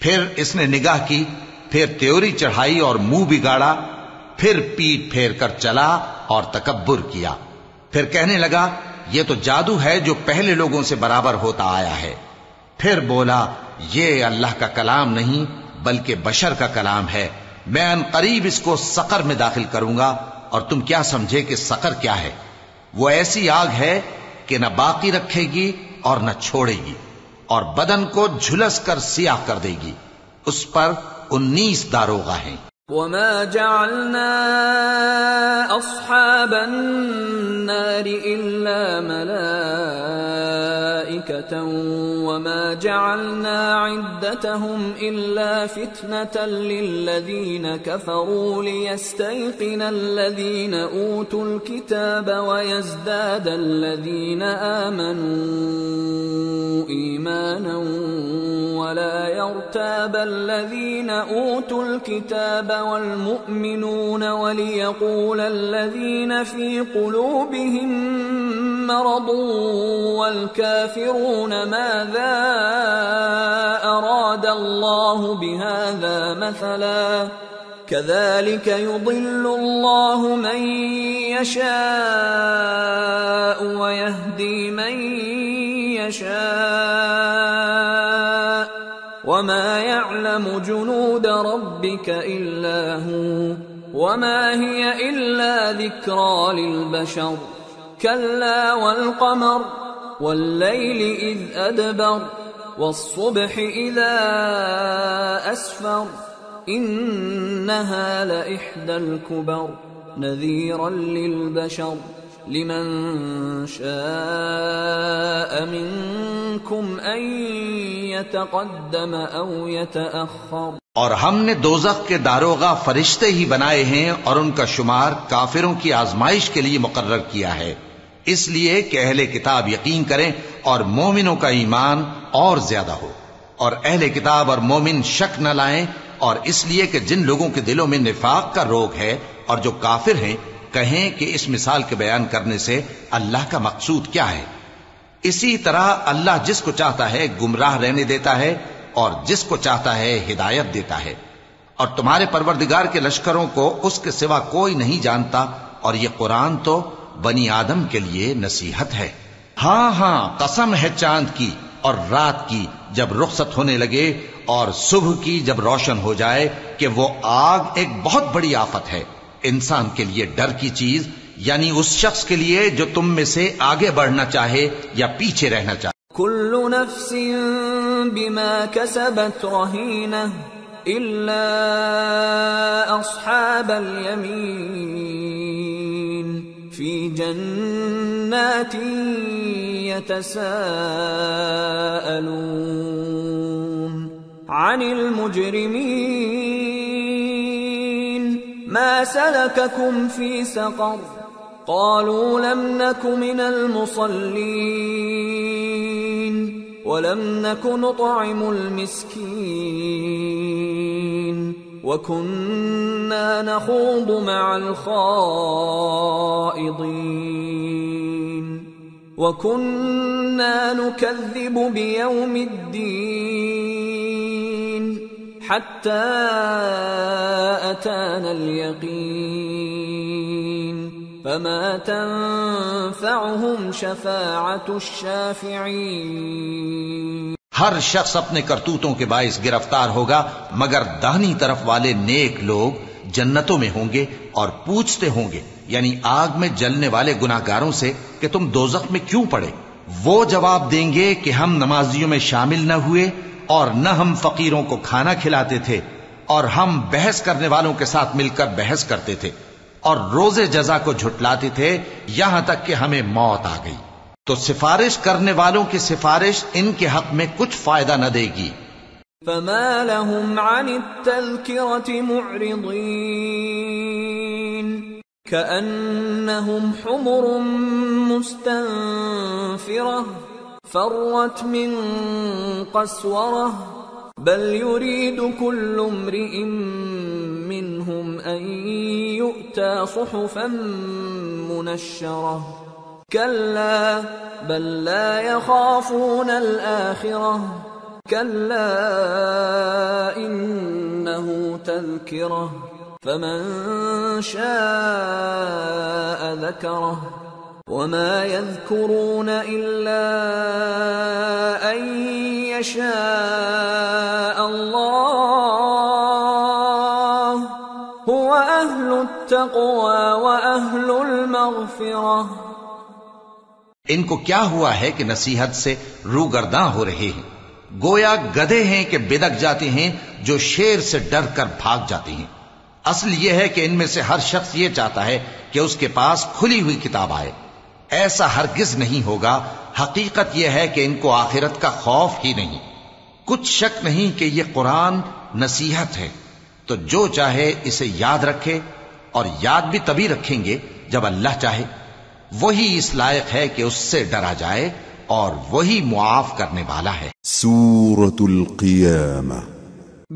پھر اس نے نگاہ کی، پھر تیوری چڑھائی اور منہ بگاڑا، پھر پیٹ پھیر کر چلا اور تکبر کیا. پھر کہنے لگا یہ تو جادو ہے جو پہلے لوگوں سے برابر ہوتا آیا ہے. پھر بولا یہ اللہ کا کلام نہیں بلکہ بشر کا کلام ہے. میں ان قریب اس کو سقر میں داخل کروں گا. اور تم کیا سمجھے کہ سقر کیا ہے؟ وہ ایسی آگ ہے کہ نہ باقی رکھے گی اور نہ چھوڑے گی، اور بدن کو جھلس کر سیاہ کر دے گی. اس پر 19 داروغہ ہیں. وما جعلنا أصحاب النار إلا ملائكة وما جعلنا عدتهم إلا فتنة للذين كفروا ليستيقن الذين أوتوا الكتاب ويزداد الذين آمنوا إيمانا ولا يرتاب الذين أوتوا الكتاب والمؤمنون وليقول الذين في قلوبهم مرض والكافرون ماذا أراد الله بهذا مثلا كذلك يضل الله من يشاء ويهدي من يشاء وما يعلم جنود ربك إلا هو وما هي إلا ذكرى للبشر كلا والقمر والليل إذ أدبر والصبح إذا أسفر إنها لإحدى الكبر نذيرا للبشر لمن شاء منكم أن يتقدم أو يتأخر. اور ہم نے دوزخ کے داروغہ فرشتے ہی بنائے ہیں اور ان کا شمار کافروں کی آزمائش کے لیے مقرر کیا ہے، اس لیے کہ اہل کتاب یقین کریں اور مومنوں کا ایمان اور زیادہ ہو، اور اہل کتاب اور مومن شک نہ لائیں، اور اس لیے کہ جن لوگوں کے دلوں میں نفاق کا روگ ہے اور جو کافر ہیں کہیں کہ اس مثال کے بیان کرنے سے اللہ کا مقصود کیا ہے. اسی طرح اللہ جس کو چاہتا ہے گمراہ رہنے دیتا ہے اور جس کو چاہتا ہے ہدایت دیتا ہے. اور تمہارے پروردگار کے لشکروں کو اس کے سوا کوئی نہیں جانتا، اور یہ قرآن تو بنی آدم کے لیے نصیحت ہے. ہاں ہاں قسم ہے چاند کی اور رات کی جب رخصت ہونے لگے اور صبح کی جب روشن ہو جائے کہ وہ آگ ایک بہت بڑی آفت ہے. انسان کے لیے ڈر کی چیز یعنی اس شخص کے لیے جو تم میں سے آگے بڑھنا چاہے یا پیچھے رہنا چاہے. كل نفس بما كسبت رهينة إلا أصحاب اليمين في جنات يتساءلون عن المجرمين ما سلككم في سقر قالوا لم نك من المصلين ولم نك نطعم المسكين وكنا نخوض مع الخائضين وكنا نكذب بيوم الدين حتى أتانا اليقين فما تنفعهم شفاعة الشافعين. ہر شخص اپنے کرتوتوں کے باعث گرفتار ہوگا مگر داہنی طرف والے نیک لوگ جنتوں میں ہوں گے اور پوچھتے ہوں گے یعنی آگ میں جلنے والے گناہگاروں سے کہ تم دوزخ میں کیوں پڑے. وہ جواب دیں گے کہ ہم نمازیوں میں شامل نہ ہوئے اور نہ ہم فقیروں کو کھانا کھلاتے تھے اور ہم بحث کرنے والوں کے ساتھ مل کر بحث کرتے تھے اور روز جزا کو جھٹلاتے تھے یہاں تک کہ ہمیں موت آ گئی. تو سفارش کرنے والوں کی سفارش ان کے حق میں کچھ فائدہ نہ دے گی. فما لهم عن التذكرة معرضين كأنهم حمر مستنفرة فرت من قسورة بل يريد كل امرئ منهم أن يؤتى صحفا منشرة كلا بل لا يخافون الآخرة كلا إنه تذكرة فمن شاء ذكره وما يذكرون إلا أن يشاء الله هو أهل التقوى وأهل المغفرة. ان کو کیا ہوا ہے کہ نصیحت سے روگرداں ہو رہے ہیں؟ گویا گدھے ہیں کہ بدک جاتے ہیں جو شیر سے ڈر کر بھاگ جاتے ہیں. اصل یہ ہے کہ ان میں سے ہر شخص یہ چاہتا ہے کہ اس کے پاس کھلی ہوئی کتاب آئے. ایسا ہرگز نہیں ہوگا. حقیقت یہ ہے کہ ان کو آخرت کا خوف ہی نہیں. کچھ شک نہیں کہ یہ قرآن نصیحت ہے، تو جو چاہے اسے یاد رکھے، اور یاد بھی تبھی رکھیں گے جب اللہ چاہے. وہی اس لائق ہے کہ اس سے ڈرا جائے اور وہی معاف کرنے والا ہے. سورة القيامة.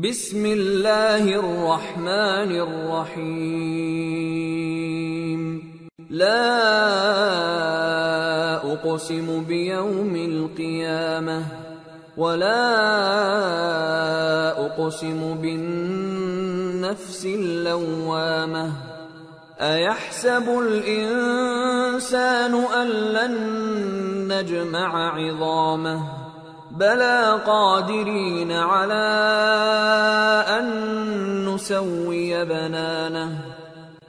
بسم اللہ الرحمن الرحیم. لا اقسم بیوم القیامة ولا اقسم بالنفس اللوامة أيحسب الإنسان أن لن نجمع عظامه بلى قادرين على أن نسوي بنانه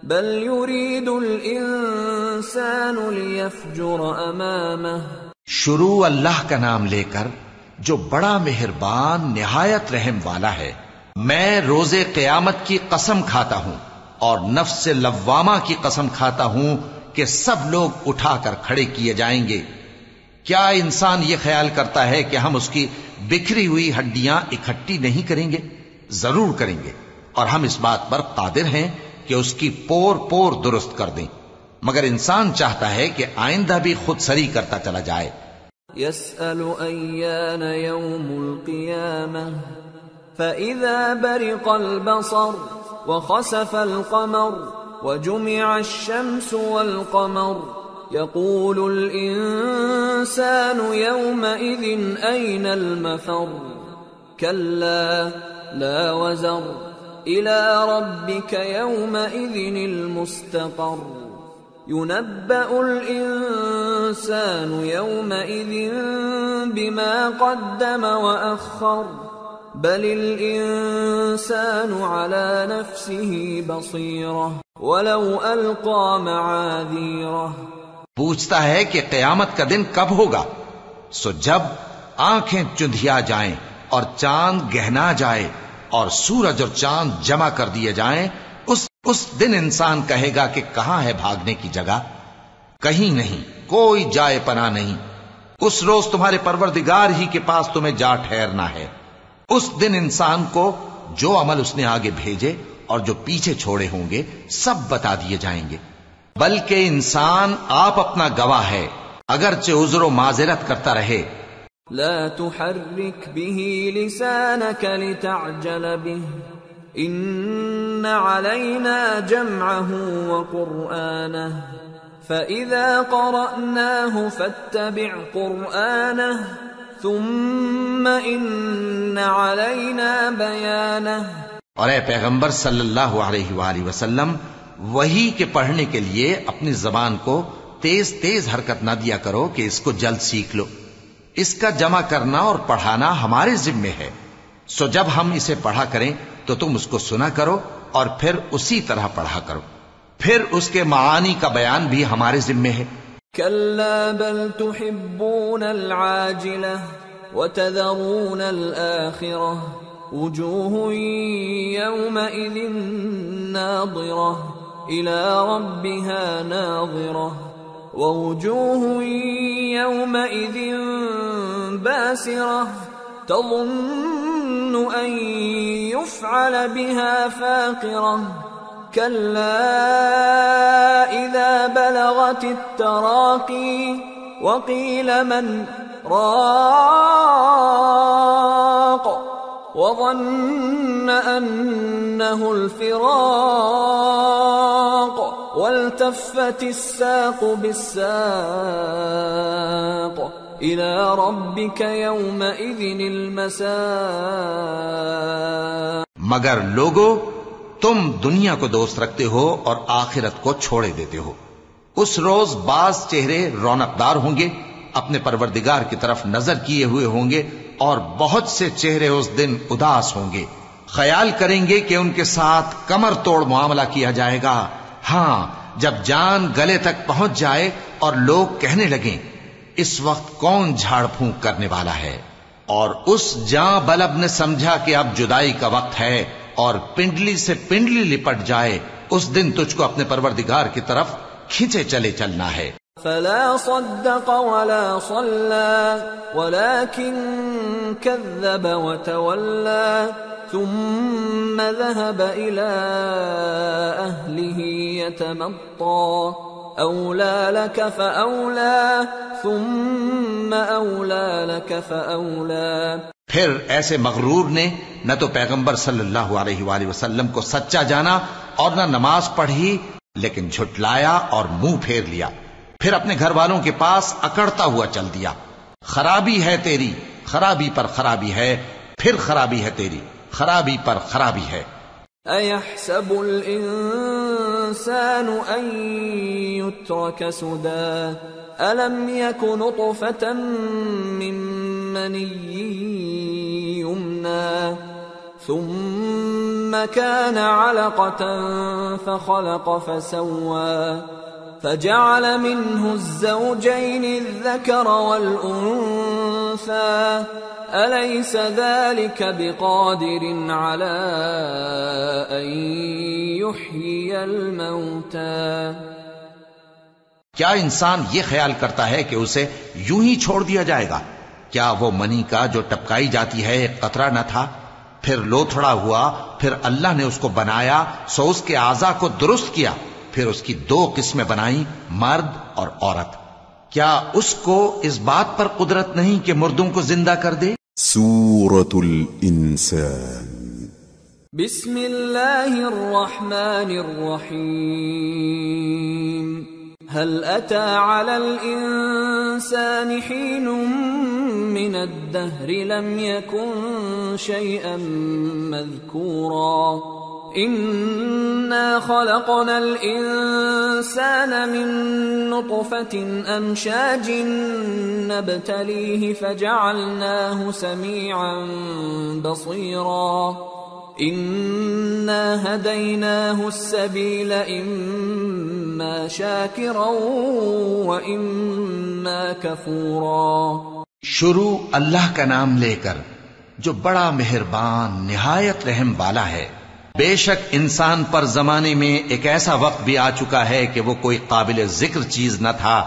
بل يريد الإنسان ليفجر أمامه. شروع اللہ کا نام لے کر جو بڑا مہربان نہایت رحم والا ہے. میں روز قیامت کی قسم کھاتا ہوں اور نفس لوامہ کی قسم کھاتا ہوں کہ سب لوگ اٹھا کر کھڑے کیے جائیں گے. کیا انسان یہ خیال کرتا ہے کہ ہم اس کی بکھری ہوئی ہڈیاں اکٹھی نہیں کریں گے؟ ضرور کریں گے، اور ہم اس بات پر قادر ہیں کہ اس کی پور پور درست کر دیں. مگر انسان چاہتا ہے کہ آئندہ بھی خود سری کرتا چلا جائے. يسأل أيان يوم القيامة فإذا برق البصر وخسف القمر وجمع الشمس والقمر يقول الإنسان يومئذ أين المفر كلا لا وزر إلى ربك يومئذ المستقر ينبأ الإنسان يومئذ بما قدم وأخر بل الإنسان على نفسه بصيرة ولو ألقى معاذيره. پوچھتا ہے کہ قیامت کا دن کب ہوگا؟ سو جب آنکھیں چندھیا جائیں اور چاند گہنا جائے اور سورج اور چاند جمع کر دیے جائیں، اس دن انسان کہے گا کہ کہاں ہے بھاگنے کی جگہ؟ کہیں نہیں، کوئی جائے پناہ نہیں۔ اس روز تمہارے پروردگار ہی کے پاس تمہیں جا ٹھہرنا ہے۔ اس دن انسان کو جو عمل اس نے آگے بھیجے اور جو پیچھے چھوڑے ہوں گے سب بتا دیے جائیں گے، بلکہ انسان آپ اپنا گواہ ہے، اگرچہ عذر و معذرت کرتا رہے۔ لا تحرك به لسانك لتعجل به إن علينا جمعه وقرآنه فإذا قرأناه فاتبع قرآنه ثم إن علينا بيانه۔ اور اے پیغمبر صلی اللہ علیہ وآلہ وسلم، وحی کے پڑھنے کے لیے اپنی زبان کو تیز تیز حرکت نہ دیا کرو کہ اس کو جلد سیکھ لو۔ اس کا جمع کرنا اور پڑھانا ہمارے ذمے ہے، سو جب ہم اسے پڑھا کریں تو تم اس کو سنا کرو اور پھر اسی طرح پڑھا کرو، پھر اس کے معانی کا بیان بھی ہمارے ذمے ہے۔ كلا بل تحبون العاجلة وتذرون الآخرة وجوه يومئذ ناظرة إلى ربها ناظرة ووجوه يومئذ باسرة تظن أن يفعل بها فاقرة كلا إذا بلغت التراقي وقيل من راق وظن أنه الفراق والتفت الساق بالساق إلى ربك يومئذ المساق۔ مگر لوگو، تم دنیا کو دوست رکھتے ہو اور آخرت کو چھوڑے دیتے ہو۔ اس روز بعض چہرے رونقدار ہوں گے، اپنے پروردگار کی طرف نظر کیے ہوئے ہوں گے، اور بہت سے چہرے اس دن اداس ہوں گے، خیال کریں گے کہ ان کے ساتھ کمر توڑ معاملہ کیا جائے گا۔ ہاں، جب جان گلے تک پہنچ جائے اور لوگ کہنے لگیں اس وقت کون جھاڑ پھونک کرنے والا ہے، اور اس جاں بلب نے سمجھا کہ اب جدائی کا وقت ہے اور پنڈلی سے پنڈلی لپٹ جائے، اس دن تجھ کو اپنے پروردگار کی طرف کھینچے چلے چلنا ہے۔ فلا صدق ولا صلى ولكن كذب وتولى ثم ذهب إلى أهله يتمطى أولى لك فأولى ثم أولى لك فأولى۔ پھر ایسے مغرور نے نہ تو پیغمبر صلی اللہ علیہ وآلہ وسلم کو سچا جانا اور نہ نماز پڑھی، لیکن جھٹلایا اور منہ پھیر لیا، پھر اپنے گھر والوں کے پاس اکڑتا ہوا چل دیا۔ خرابی ہے تیری، خرابی پر خرابی ہے، پھر خرابی ہے تیری، خرابی پر خرابی ہے۔ أَيَحْسَبُ الْإِنسَانُ أَن يُتْرَكَ سُدًى أَلَمْ يَكُ نُطْفَةً مِّن مَّنِيٍّ يُمْنَىٰ ثُمَّ كَانَ عَلَقَةً فَخَلَقَ فَسَوَّىٰ فَجَعَلَ مِنْهُ الزَّوْجَيْنِ الذَّكَرَ وَالْأُنثَىٰ أَلَيْسَ ذَلِكَ بِقَادِرٍ عَلَىٰ أَن يُحْيِيَ الْمَوْتَىٰ۔ کیا انسان یہ خیال کرتا ہے کہ اسے یوں ہی چھوڑ دیا جائے گا؟ کیا وہ منی کا جو ٹپکائی جاتی ہے ایک قطرہ نہ تھا، پھر لوتھڑا ہوا، پھر اللہ نے اس کو بنایا، سو اس کے اعضاء کو درست کیا، پھر اس کی دو قسمیں بنائیں، مرد اور عورت۔ کیا اس کو اس بات پر قدرت نہیں کہ مردوں کو زندہ کر دے؟ سورة الإنسان۔ بسم اللہ الرحمن الرحیم۔ هل أتى على الإنسان حين من الدهر لم يكن شيئا مذكورا إنا خلقنا الإنسان من نطفة أمشاج نبتليه فجعلناه سميعا بصيرا إنا هديناه السبيل إما شاكرا وإما كفورا. شروع اللہ کا نام لے کر جو بڑا مہربان نہایت رحم والا ہے. بے شک انسان پر زمانے میں ایک ایسا وقت بھی آ چکا ہے کہ وہ کوئی قابل ذکر چیز نہ تھا.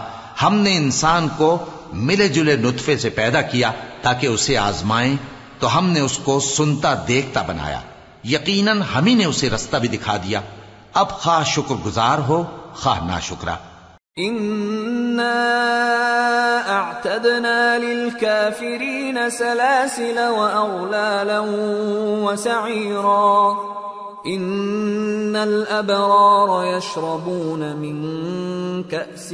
ہم نے انسان کو ملے جلے نطفے سے پیدا کیا تاکہ اسے آزمائیں، تو ہم نے اس کو سنتا دیکھتا بنایا. یقیناً ہم ہی نے اسے رستہ بھی دکھا دیا. اب خواہ شکر گزار ہو خواہ ناشکرا. إنا أعتدنا للكافرين سلاسل وأغلالا وسعيرا. إن الأبرار يشربون من كأس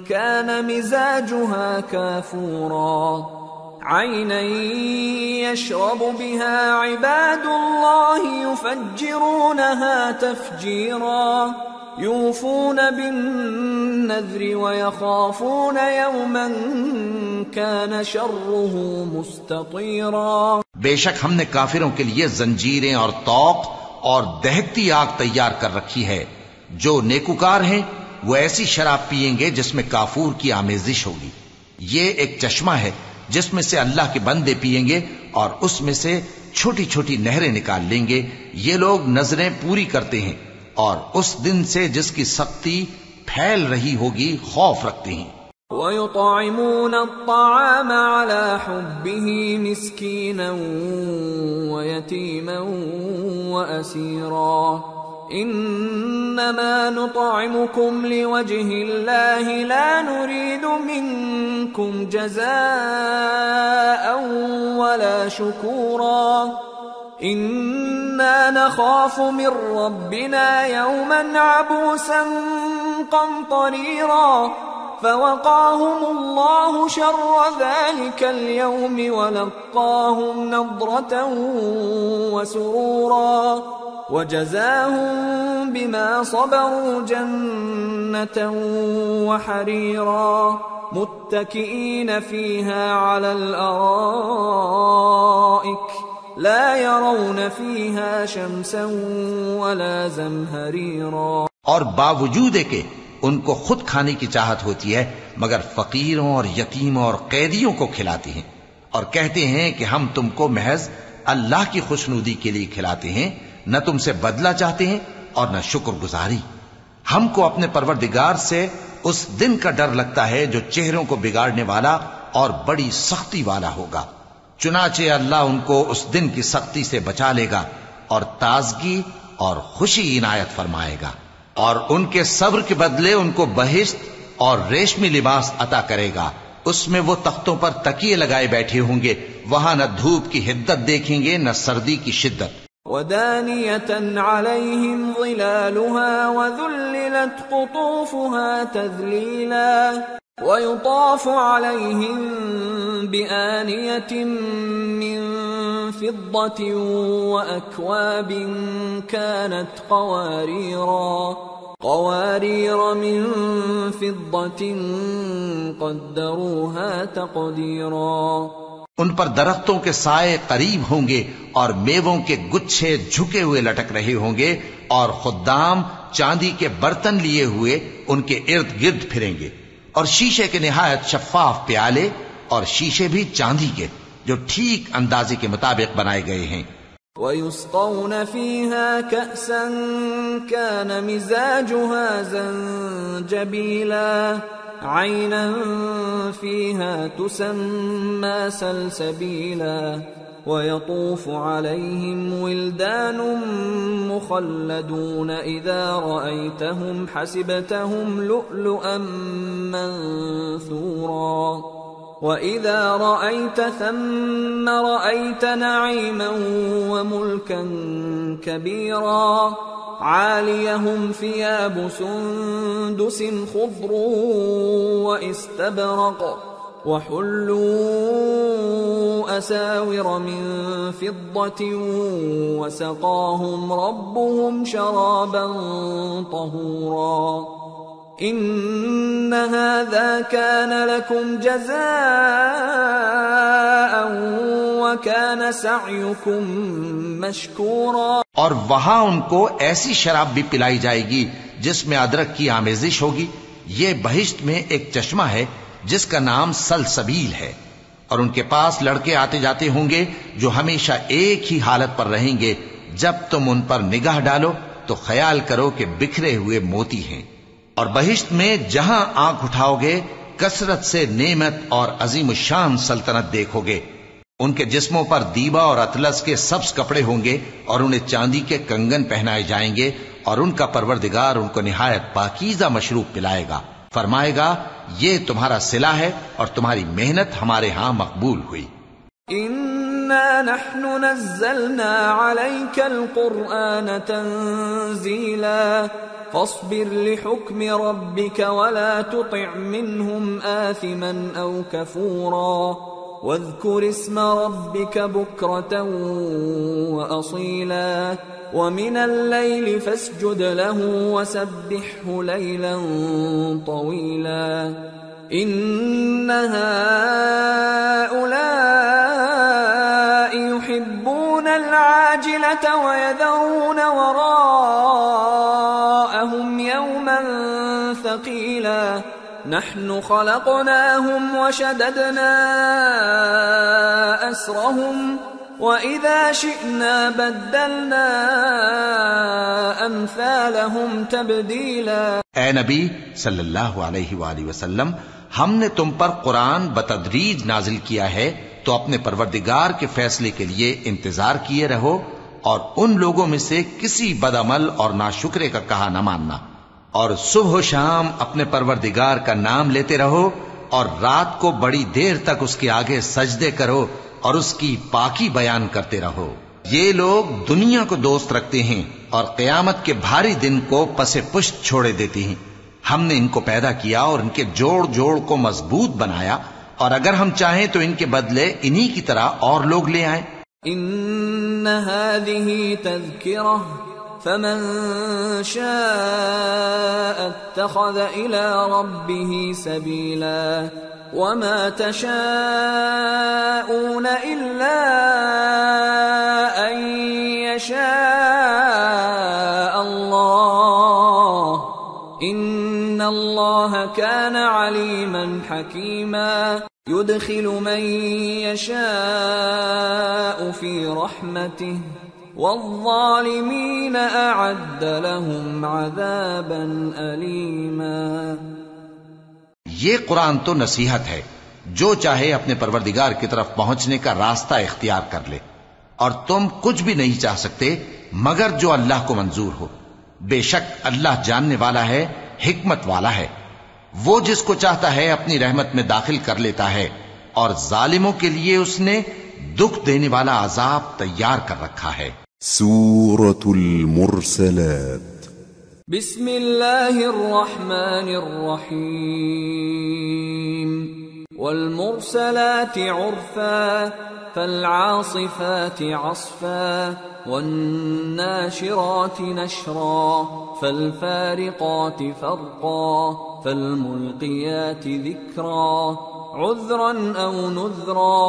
كان مزاجها كافورا. عينا يشرب بها عباد الله يفجرونها تفجيرا. يوفون بالنذر ويخافون يوما كان شره مستطيرا. بے شک ہم نے کافروں کے لیے زنجیریں اور طوق اور دہکتی آگ تیار کر رکھی ہے. جو نیکوکار ہیں وہ ایسی شراب پیئیں گے جس میں کافور کی آمیزش ہوگی. یہ ایک چشمہ ہے جس میں سے اللہ کے بندے پیئیں گے اور اس میں سے چھوٹی چھوٹی نہریں نکال لیں گے. یہ لوگ نظریں پوری کرتے ہیں اور اس دن سے جس کی سختی پھیل رہی ہوگی خوف رکھتے ہیں. وَيُطْعِمُونَ الطَّعَامَ عَلَى حُبِّهِ مِسْكِينًا وَيَتِيمًا وَأَسِيرًا. إِنَّمَا نُطْعِمُكُمْ لِوَجْهِ اللَّهِ لَا نُرِيدُ مِنكُمْ جَزَاءً وَلَا شُكُورًا. إِنَّا نَخَافُ مِن رَّبِّنَا يَوْمًا عَبُوسًا قَمْطَرِيرًا. فوقاهم الله شر ذلك اليوم ولقاهم نضرة وسرورا وجزاهم بما صبروا جنة وحريرا متكئين فيها على الأرائك لا يرون فيها شمسا ولا زمهريرا. اور باوجود ہے کہ ان کو خود کھانے کی چاہت ہوتی ہے مگر فقیروں اور یتیموں اور قیدیوں کو کھلاتے ہیں اور کہتے ہیں کہ ہم تم کو محض اللہ کی خوشنودی کے لیے کھلاتے ہیں، نہ تم سے بدلہ چاہتے ہیں اور نہ شکر گزاری. ہم کو اپنے پروردگار سے اس دن کا ڈر لگتا ہے جو چہروں کو بگاڑنے والا اور بڑی سختی والا ہوگا. چنانچہ اللہ ان کو اس دن کی سختی سے بچا لے گا اور تازگی اور خوشی عنایت فرمائے گا، اور ان کے صبر کے بدلے ان کو بہشت اور ریشمی لباس عطا کرے گا. اس میں وہ تختوں پر تکیے لگائے بیٹھے ہوں گے، وہاں نہ دھوپ کی حدت دیکھیں گے نہ سردی کی شدت. وَدَانِيَةً عَلَيْهِمْ ظِلَالُهَا وَذُلِّلَتْ قُطُوفُهَا تَذْلِيلًا وَيُطَافُ عَلَيْهِمْ بِآنِيَةٍ مِّن فِضَّةٍ وَأَكْوَابٍ كَانَتْ قوارير من فضة قدروها تقديرا. ان پر درختوں کے سائے قریب ہوں گے اور میووں کے گچھے جھکے ہوئے لٹک رہے ہوں گے، اور خدام چاندی کے برتن لیے ہوئے ان کے ارد گرد پھریں گے، اور شیشے کے نہایت شفاف پیالے اور شیشے بھی چاندی کے جو ٹھیک اندازے کے مطابق بنائے گئے ہیں. وَيُسْقَوْنَ فِيهَا كَأْسًا كَانَ مِزَاجُهَا زَنجَبِيلًا عَيْنًا فِيهَا تُسَمَّى سَلْسَبِيلًا وَيَطُوفُ عَلَيْهِمْ وِلْدَانٌ مُخَلَّدُونَ إِذَا رَأَيْتَهُمْ حَسِبْتَهُمْ لُؤْلُؤًا مَّنثُورًا وَإِذَا رَأَيْتَ ثَمَّ رَأَيْتَ نَعِيمًا وَمُلْكًا كَبِيرًا عَالِيَهُمْ ثِيَابُ سُندُسٍ خُضْرٌ وَإِسْتَبْرَقٌ وَحُلُّوا أَسَاوِرَ مِن فِضَّةٍ وَسَقَاهُمْ رَبُّهُمْ شَرَابًا طَهُورًا. ان هذا كان لكم جزاء وكان سعيكم مشكورا. اور وہاں ان کو ایسی شراب بھی پلائی جائے گی جس میں ادرک کی آمیزش ہوگی. یہ بہشت میں ایک چشمہ ہے جس کا نام سلسبیل ہے، اور ان کے پاس لڑکے آتے جاتے ہوں گے جو ہمیشہ ایک ہی حالت پر رہیں گے. جب تم ان پر نگاہ ڈالو تو خیال کرو کہ بکھرے ہوئے موتی ہیں. اور بہشت میں جہاں آنکھ اٹھاؤ گے کثرت سے نعمت اور عظیم الشان سلطنت دیکھو گے. ان کے جسموں پر دیبا اور اطلس کے سبز کپڑے ہوں گے اور انہیں چاندی کے کنگن پہنائے جائیں گے، اور ان کا پروردگار ان کو نہایت پاکیزہ مشروب پلائے گا. فرمائے گا یہ تمہارا صلہ ہے اور تمہاری محنت ہمارے ہاں مقبول ہوئی. إنا نحن نزلنا عليك القرآن تنزيلا فاصبر لحكم ربك ولا تطع منهم آثما أو كفورا واذكر اسم ربك بكرة وأصيلا ومن الليل فاسجد له وسبحه ليلا طويلا إن هؤلاء يحبون العاجلة ويذرون وراءهم يوما ثقيلا نحن خلقناهم وشددنا أسرهم وَإِذَا شِئْنَا بَدَّلْنَا أَمْثَالَهُمْ تَبْدِيلًا. اے نبی صلی اللہ علیہ وآلہ وسلم، ہم نے تم پر قرآن بتدریج نازل کیا ہے، تو اپنے پروردگار کے فیصلے کے لیے انتظار کیے رہو، اور ان لوگوں میں سے کسی بدعمل اور ناشکرے کا کہا نہ ماننا، اور صبح و شام اپنے پروردگار کا نام لیتے رہو، اور رات کو بڑی دیر تک اس کے آگے سجدے کرو اور اس کی پاکی بیان کرتے رہو. یہ لوگ دنیا کو دوست رکھتے ہیں اور قیامت کے بھاری دن کو پس پشت چھوڑے دیتے ہیں. ہم نے ان کو پیدا کیا اور ان کے جوڑ جوڑ کو مضبوط بنایا، اور اگر ہم چاہیں تو ان کے بدلے انہی کی طرح اور لوگ لے آئیں. ان هذه تذکرہ فمن شاء اتخذ الى ربه سبیلا وما تشاءون إلا أن يشاء الله إن الله كان عليما حكيما يدخل من يشاء في رحمته والظالمين أعد لهم عذابا أليما. یہ قرآن تو نصیحت ہے، جو چاہے اپنے پروردگار کی طرف پہنچنے کا راستہ اختیار کر لے، اور تم کچھ بھی نہیں چاہ سکتے مگر جو اللہ کو منظور ہو. بے شک اللہ جاننے والا ہے، حکمت والا ہے. وہ جس کو چاہتا ہے اپنی رحمت میں داخل کر لیتا ہے، اور ظالموں کے لیے اس نے دکھ دینے والا عذاب تیار کر رکھا ہے. سورة المرسلات. بسم اللہ الرحمن الرحیم. والمرسلات عرفا فالعاصفات عصفا والناشرات نشرا فالفارقات فرقا فالملقيات ذكرا عذرا او نذرا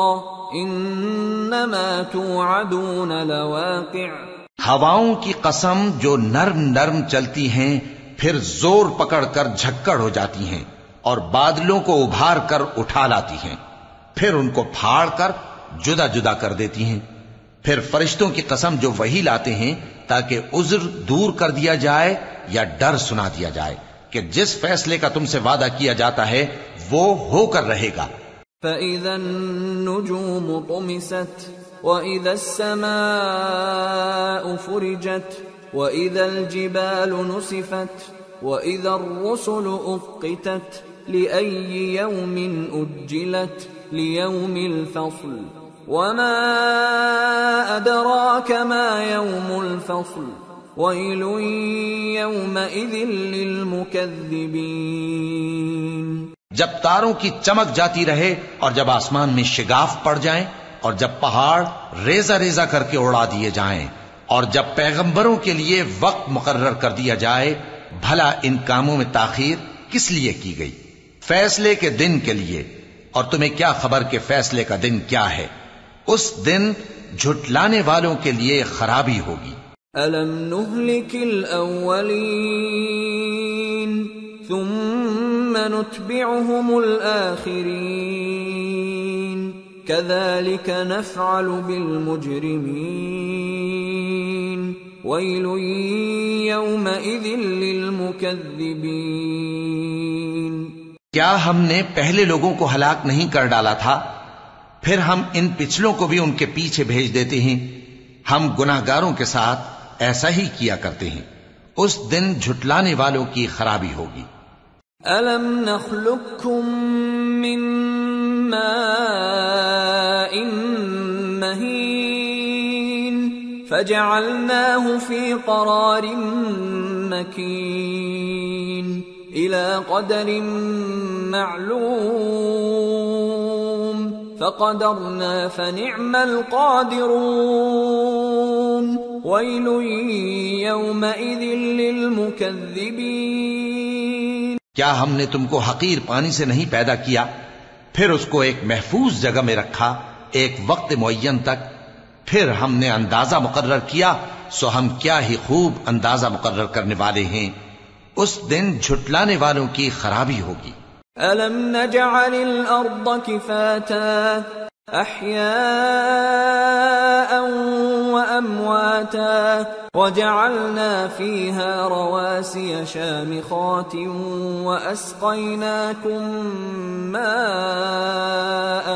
انما توعدون لواقع. ہواؤں کی قسم جو نرم نرم چلتی ہیں پھر زور پکڑ کر جھکڑ ہو جاتی ہیں، اور بادلوں کو ابھار کر اٹھا لاتی ہیں، پھر ان کو پھاڑ کر جدا جدا کر دیتی ہیں. پھر فرشتوں کی قسم جو وحی لاتے ہیں تاکہ عذر دور کر دیا جائے یا ڈر سنا دیا جائے کہ جس فیصلے کا تم سے وعدہ کیا جاتا ہے وہ ہو کر رہے گا. فَإِذَا النُّجُومُ طُمِسَتْ وَإِذَا السَّمَاءُ فُرِجَتْ وَإِذَا الْجِبَالُ نُسِفَتْ وَإِذَا الرُّسُلُ أُقِّتَتْ لِأَيِّ يَوْمٍ أُجِّلَتْ لِيَوْمِ الْفَصْلِ وَمَا أَدْرَاكَ مَا يَوْمُ الْفَصْلِ وَيْلٌ يَوْمَئِذٍ لِّلْمُكَذِّبِينَ. جب تاروں کی چمک جاتی رہے اور جب آسمان میں شگاف پڑ جائیں اور جب پہاڑ ریزہ ریزہ کر کے اڑا دیے جائیں اور جب پیغمبروں کے لیے وقت مقرر کر دیا جائے، بھلا ان کاموں میں تاخیر کس لیے کی گئی؟ فیصلے کے دن کے لیے، اور تمہیں کیا خبر کہ فیصلے کا دن کیا ہے؟ اس دن جھٹلانے والوں کے لیے خرابی ہوگی۔ أَلَمْ نُهْلِكِ الْأَوَّلِينَ ثُمَّ نُتْبِعُهُمُ الْآخِرِينَ كَذَلِكَ نَفْعَلُ بِالْمُجْرِمِينَ وَيْلٌ يَوْمَئِذٍ لِلْمُكَذِّبِينَ۔ کیا ہم نے پہلے لوگوں کو ہلاک نہیں کر ڈالا تھا؟ پھر ہم ان پچھلوں کو بھی ان کے پیچھے بھیج دیتے ہیں۔ ہم گناہگاروں کے ساتھ ایسا ہی کیا کرتے ہیں۔ اس دن جھٹلانے والوں کی خرابی ہوگی۔ أَلَمْ نَخْلُقكُّم مِّن مَّاءٍ مَّهِينٍ فَجَعَلْنَاهُ فِي قَرَارٍ مَّكِينٍ إِلَى قَدَرٍ مَّعْلُومٍ فَقَدَرْنَا فَنِعْمَ الْقَادِرُونَ وَيْلٌ يَوْمَئِذٍ لِلْمُكَذِّبِينَ۔ کیا ہم نے تم کو حقیر پانی سے نہیں پیدا کیا، پھر اس کو ایک محفوظ جگہ میں رکھا ایک وقت معین تک، پھر ہم نے اندازہ مقرر کیا، سو ہم کیا ہی خوب اندازہ مقرر کرنے والے ہیں۔ اس دن جھٹلانے والوں کی خرابی ہوگی۔ أَلَمْ نَجْعَلِ الْأَرْضَ كِفَاتًا أَحْيَاءً وَأَمْوَاتًا وَجَعَلْنَا فِيهَا رَوَاسِيَ شَامِخَاتٍ وَأَسْقَيْنَاكُم مَّاءً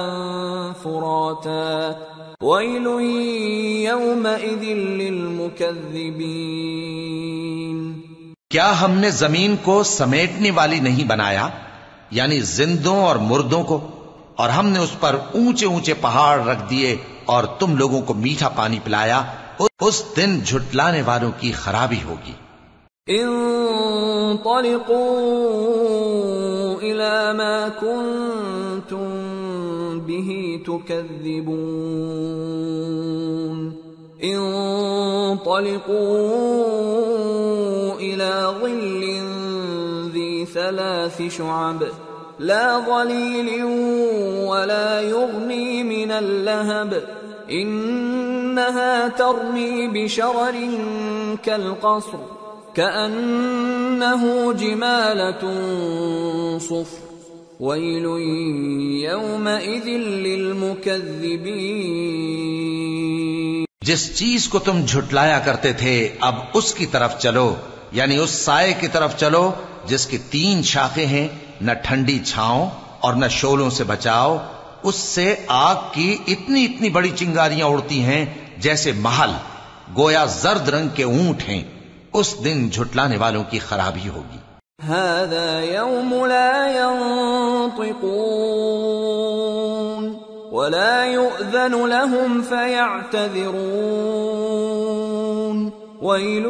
فُرَاتًا وَيْلٌ يَوْمَئِذٍ لِّلْمُكَذِّبِينَ۔ کیا ہم نے زمین کو سمیٹنے والی نہیں بنایا، یعنی زندوں اور مردوں کو، اور ہم نے اس پر اونچے اونچے پہاڑ رکھ دیے اور تم لوگوں کو میٹھا پانی پلایا۔ اس دن جھٹلانے والوں کی خرابی ہوگی۔ انطلقوا إلى ما كنتم به تكذبون انطلقوا إلى ظل ذي 3 شعب لا ظليل ولا يغني من اللهب إنها ترمي بشرر كالقصر كأنه جمالة صفر ويل يومئذ للمكذبين۔ جس چیز کو تم جھٹلایا کرتے تھے اب اس کی طرف چلو، یعنی اس سائے کی طرف چلو جس کی 3 شاخیں ہیں، نہ ٹھنڈی چھاؤں اور نہ شعلوں سے بچاؤ۔ اس سے آگ کی اتنی اتنی بڑی چنگاریاں اڑتی ہیں جیسے محل، گویا زرد رنگ کے اونٹ ہیں۔ اس دن جھٹلانے والوں کی خرابی ہوگی۔ هذا يوم لا ينطقون ولا يؤذن لهم فيعتذرون ويل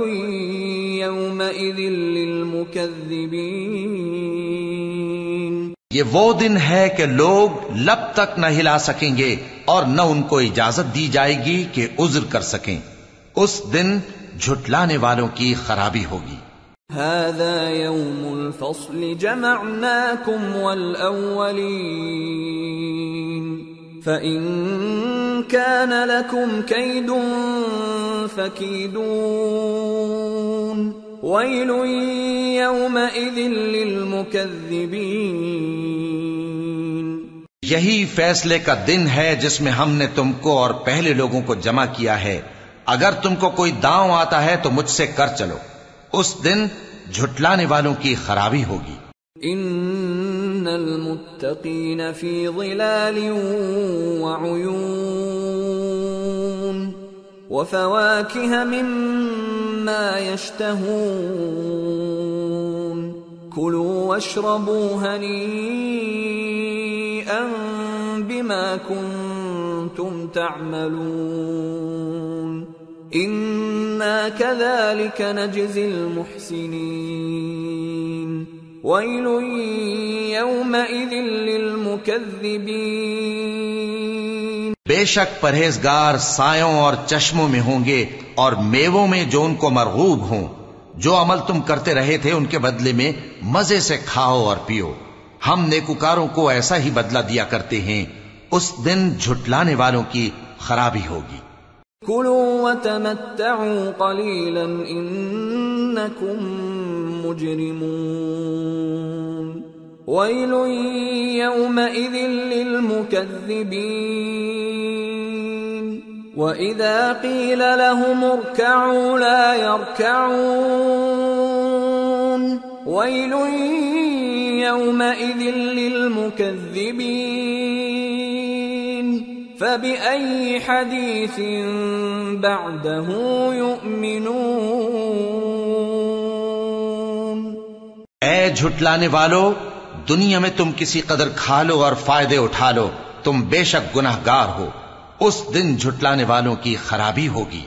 يومئذ للمكذبين۔ یہ وہ دن ہے کہ لوگ لب تک نہ ہلا سکیں گے اور نہ ان کو اجازت دی جائے گی کہ عذر کر سکیں۔ اس دن جھٹلانے والوں کی خرابی ہوگی۔ هذا يوم الفصل جمعناكم والأولين فإن كان لكم كيد فكيدون ويل يومئذ للمكذبين۔ یہی فیصلے کا دن ہے جس میں ہم نے تم کو اور پہلے لوگوں کو جمع کیا ہے۔ اگر تم کو کوئی داؤں آتا ہے تو مجھ سے کر چلو۔ اس دن جھٹلانے والوں کی خرابی ہوگی۔ ان المتقین فی ظلال وعیون وفواکہ مما یشتہون کلوا واشربوا ہنیئا بما کنتم تعملون اِنَّا كَذَلِكَ نَجْزِي الْمُحْسِنِينَ وَيْلٌ يَوْمَئِذٍ لِلْمُكَذِّبِينَ۔ بے شک پرہیزگار سایوں اور چشموں میں ہوں گے اور میووں میں جو ان کو مرغوب ہوں، جو عمل تم کرتے رہے تھے ان کے بدلے میں مزے سے کھاؤ اور پیو. ہم نیکوکاروں کو ایسا ہی بدلہ دیا کرتے ہیں. اس دن جھٹلانے والوں کی خرابی ہوگی. كلوا وتمتعوا قليلا إنكم مجرمون ويل يومئذ للمكذبين وإذا قيل لهم اركعوا لا يركعون ويل يومئذ للمكذبين فبأي حديث بعده يؤمنون. اے جھٹلانے والو، دنیا میں تم کسی قدر کھا لو اور فائدے اٹھا لو، تم بے شک گناہگار ہو. اس دن جھٹلانے والوں کی خرابی ہوگی.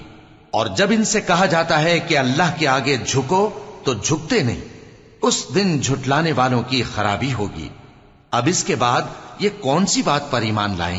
اور جب ان سے کہا جاتا ہے کہ اللہ کے آگے جھکو تو جھکتے نہیں. اس دن جھٹلانے والوں کی خرابی ہوگی. اب اس کے بعد یہ کون سی بات پر ایمان لائیں گے؟